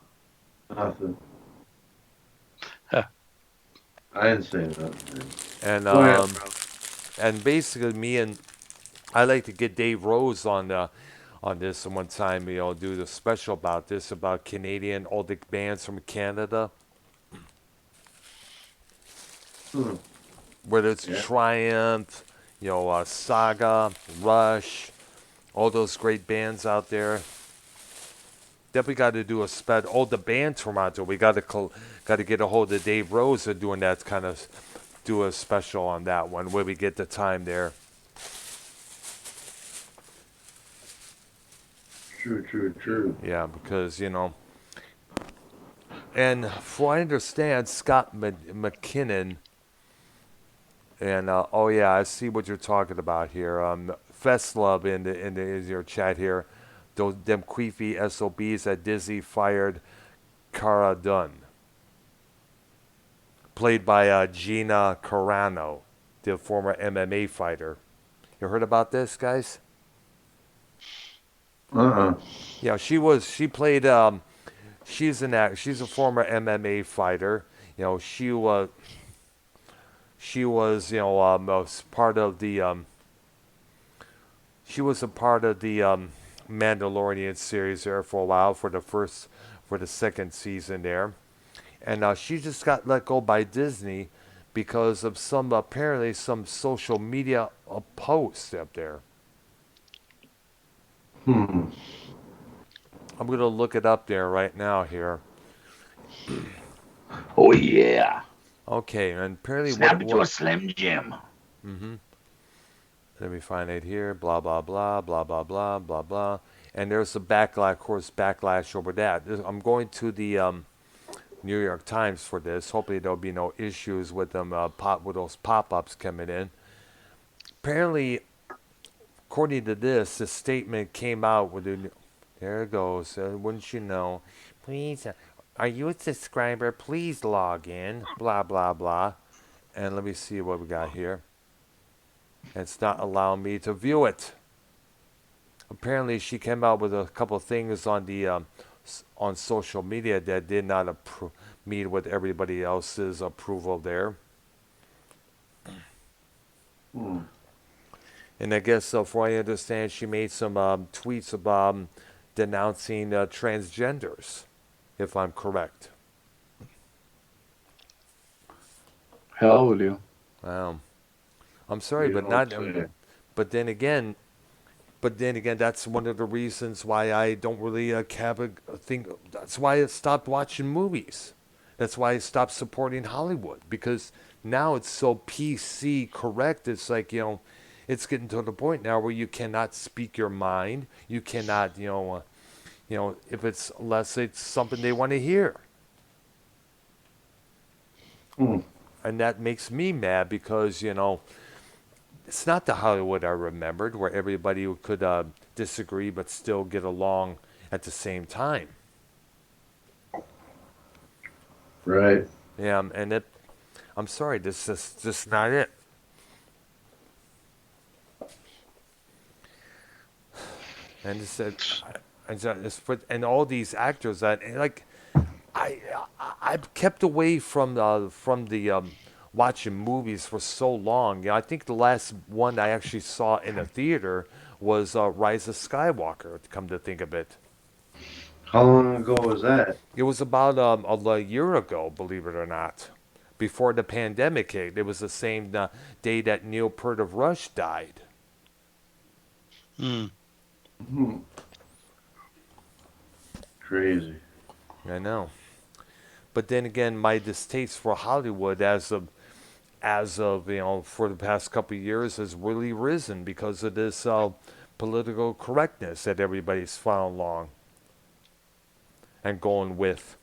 Nothing. Huh. I didn't say nothing. And Go ahead, bro. and basically, I like to get Dave Rose on this one time. You know, do the special about this about Canadian all the bands from Canada. Whether it's Yeah. Triumph, you know, Saga, Rush, all those great bands out there. Definitely got to do a all the bands from out there. We got to get a hold of Dave Rose and doing that kind of do a special on that one where we get the time there. True. Yeah, because you know, and for I understand, Scott McKinnon. And oh yeah, I see what you're talking about here. Fest Love in your chat here. Them queefy SOBs at Disney fired Cara Dunn, played by Gina Carano, the former MMA fighter. You heard about this, guys? Yeah, she played. She's a former MMA fighter. You know, she was. You know, part of the. She was a part of the Mandalorian series there for a while for the second season there, and she just got let go by Disney because of apparently some social media posts up there. I'm gonna look it up there right now here. Oh yeah. Okay, and apparently Snap it to a Slim Jim. Let me find it here. Blah blah blah blah blah blah blah blah. And there's a backlash over that. I'm going to the New York Times for this. Hopefully there'll be no issues with them with those pop-ups coming in. Apparently, according to this, the statement came out with there it goes. Wouldn't you know? Please, are you a subscriber? Please log in. Blah blah blah. And let me see what we got here. It's not allowing me to view it. Apparently, she came out with a couple of things on the on social media that did not meet with everybody else's approval there. Hmm. And I guess, from what I understand, she made some tweets about denouncing transgenders, if I'm correct. Hell with you. Um, I'm sorry, You but don't not. say. But then again, that's one of the reasons why I don't really have a thing. That's why I stopped watching movies. That's why I stopped supporting Hollywood, because now it's so PC correct. It's like, it's getting to the point now where you cannot speak your mind. You cannot, if it's unless it's something they want to hear, Hmm. and that makes me mad because it's not the Hollywood I remembered, where everybody could disagree but still get along at the same time. Right. Yeah, and I'm sorry, this is just not it. And it's, and all these actors that, and like, I I've kept away from the watching movies for so long. I think the last one I actually saw in a theater was Rise of Skywalker. To come to think of it, How long ago was that? it was about a year ago, believe it or not, before the pandemic hit. It was the same day that Neil Peart of Rush died. Hmm. Hmm. Crazy. I know. But then again, my distaste for Hollywood as of for the past couple of years has really risen because of this political correctness that everybody's following along and going with.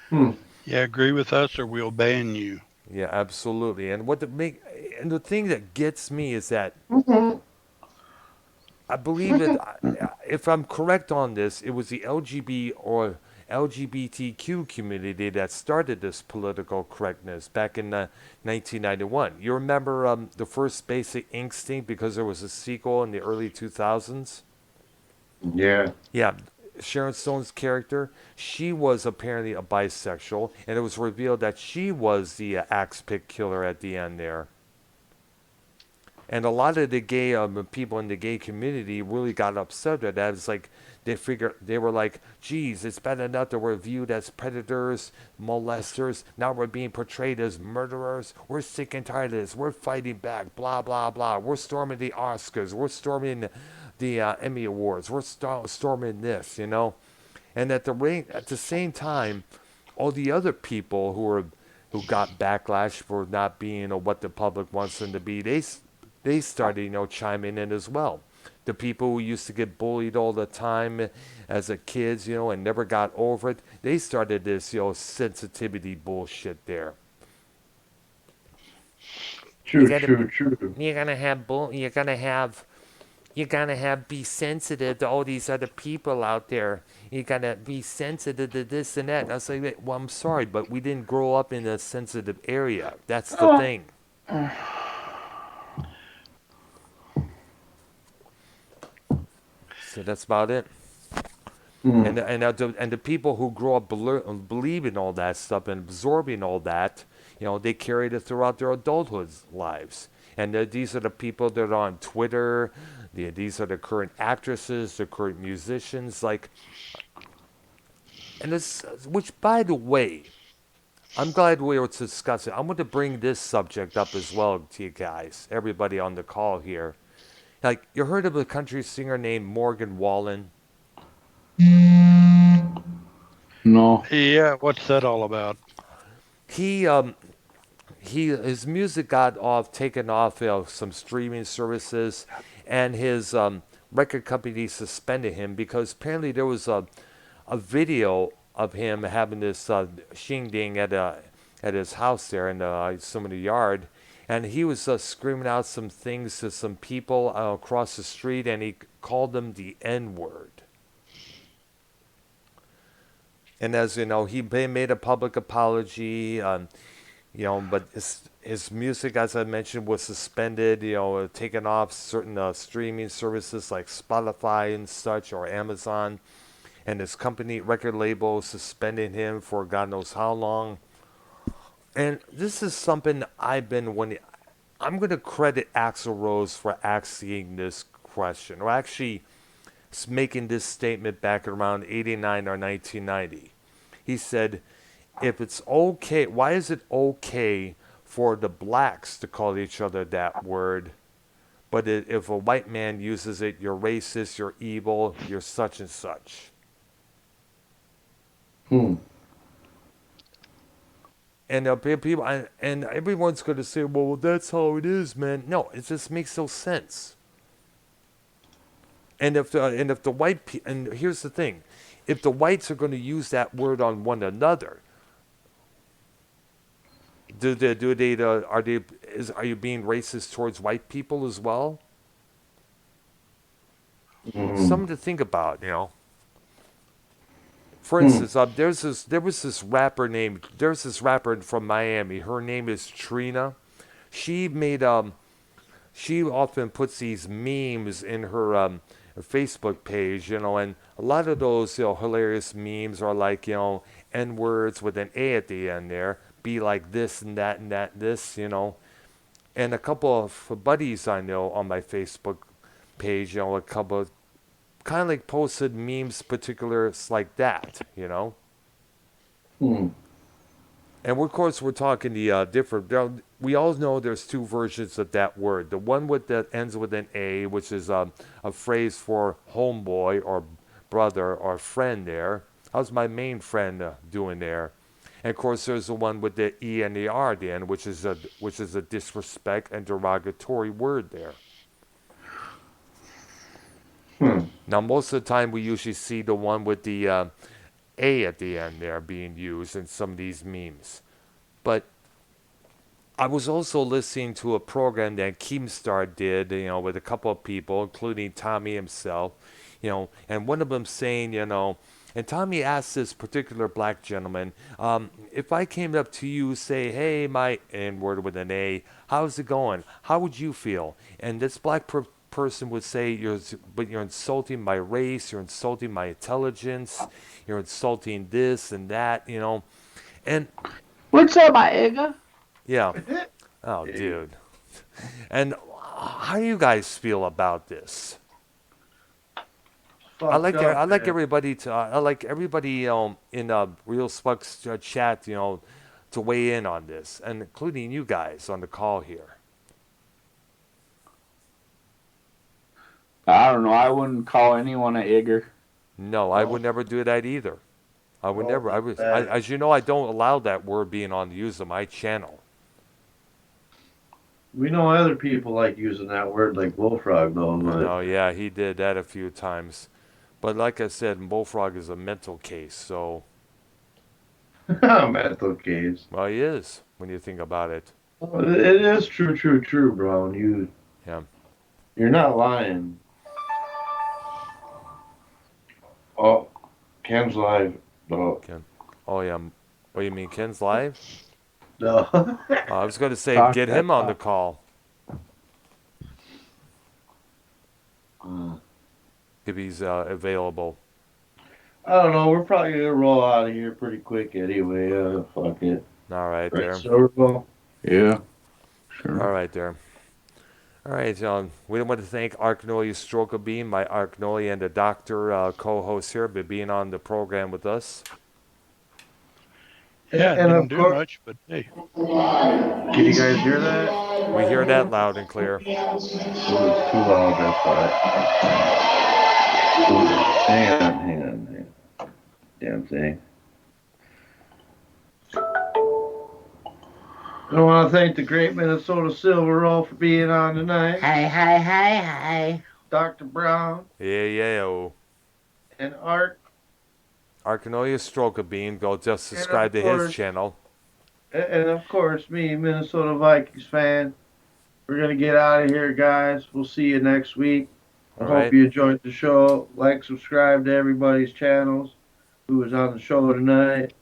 Hmm. Yeah, agree with us or we'll ban you. Yeah, absolutely. And the thing that gets me is that Mhm. I believe it. If I'm correct on this, it was the LGBTQ community that started this political correctness back in 1991. You remember the first Basic Instinct, because there was a sequel in the early 2000s? Yeah. Yeah, Sharon Stone's character, she was apparently a bisexual, and it was revealed that she was the axe pick killer at the end there. And a lot of the gay people in the gay community really got upset at that. It's like they were like, "Geez, it's bad enough that we're viewed as predators, molesters. Now we're being portrayed as murderers. We're sick and tired of this. We're fighting back. Blah blah blah. We're storming the Oscars. We're storming the Emmy Awards. We're storming this. And at the same time, all the other people who got backlash for not being what the public wants them to be, they started chiming in as well. The people who used to get bullied all the time as a kids, and never got over it, they started this sensitivity bullshit there. You True, gotta true, true. you're gonna have be sensitive to all these other people out there. You gotta be sensitive to this and that. And I was like, well, I'm sorry, but we didn't grow up in a sensitive area. That's the thing. So that's about it. Hmm. And the people who grow up believing all that stuff and absorbing all that, they carried it throughout their adulthood lives. And these are the people that are on Twitter. These are the current actresses, the current musicians. Like, and this, which, by the way, I'm glad we were discussing. I'm going to bring this subject up as well to you guys, everybody on the call here. Like, you heard of a country singer named Morgan Wallen? No. Yeah, what's that all about? He his music got taken off some streaming services, and his record company suspended him because apparently there was a video of him having this shindig at his house there in some of the yard, and he was screaming out some things to some people across the street, and he called them the N word. And as you know, he made a public apology. But his music, as I mentioned, was suspended, taken off certain streaming services like Spotify and such, or Amazon, and his company record label suspending him for God knows how long. And this is something I've been wanting. I'm going to credit Axl Rose for asking this question, or actually making this statement back around 89 or 1990. He said, if it's okay, why is it okay for the blacks to call each other that word, but if a white man uses it, you're racist, you're evil, you're such and such? Hmm. And people, and everyone's going to say, well, that's how it is, man. No, it just makes no sense. And if the and here's the thing, if the whites are going to use that word on one another, are you being racist towards white people as well? Something to think about, For instance, there's this rapper from Miami. Her name is Trina. She made she often puts these memes in her Facebook page, and a lot of those hilarious memes are like N words with an A at the end there, be like this and that and that this, and a couple of buddies I know on my Facebook page, a couple of kind of like posted memes particulars like that. Hmm. And of course, we're talking the different. We all know there's two versions of that word. The one that ends with an A, which is a phrase for homeboy or brother or friend. There, how's my main friend doing there? And of course, there's the one with the E and the R at the end, which is a disrespect and derogatory word there. Now, most of the time, we usually see the one with the A at the end there being used in some of these memes. But I was also listening to a program that Keemstar did, with a couple of people, including Tommy himself, and one of them saying, and Tommy asked this particular black gentleman, if I came up to you, say, hey, my N word with an A, how's it going? How would you feel? And this black person would say, you're insulting my race, you're insulting my intelligence, you're insulting this and that, and What's up, my nigga? yeah. Oh, dude. And how do you guys feel about this? I like everybody in Real Spucks chat, to weigh in on this, and including you guys on the call here. I don't know. I wouldn't call anyone a Igger. No, I would never do that either. I would never. As you know, I don't allow that word being on the use of my channel. We know other people like using that word, like bullfrog, though. But No, yeah, he did that a few times. But like I said, Bullfrog is a mental case, so. mental case. Well, he is when you think about it. It is true, bro. Yeah. You're not lying. Oh, Ken's live. No. Ken. Oh yeah. What do you mean, Ken's live? No. I was going to say Talk get that him on the talk. call if he's available. I don't know. We're probably gonna roll out of here pretty quick anyway. Fuck it. All right, Right, there. Silverball? Yeah. Sure. All right, there. All right, John. We want to thank Arknolia Strokelbean, my Arknolia and the Doctor co-host here, for being on the program with us. Yeah, And didn't of do course, much, but hey. can you guys hear that? We hear that loud and clear. Oh, it's too loud. That's why. Hang on. Damn thing. I want to thank the Great Minnesota Silver Roll for being on tonight. Hi. Dr. Brown Yeah. and Art. Arknolia Strokelbean. Go just And subscribe to of his course- channel. And of course, me, Minnesota Vikings fan. We're going to get out of here, guys. We'll see you next week. I All hope right. you enjoyed the show. Like, subscribe to everybody's channels who was on the show tonight.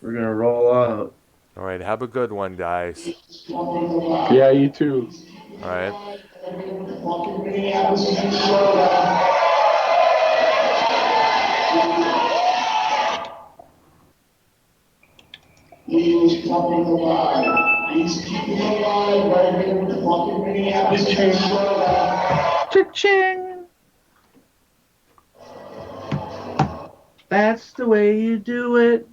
We're going to roll out. All right, have a good one, guys. Yeah, you too. All right. He's coming alive. He's keeping alive right here in the fucking Minneapolis. Cha-ching! That's the way you do it.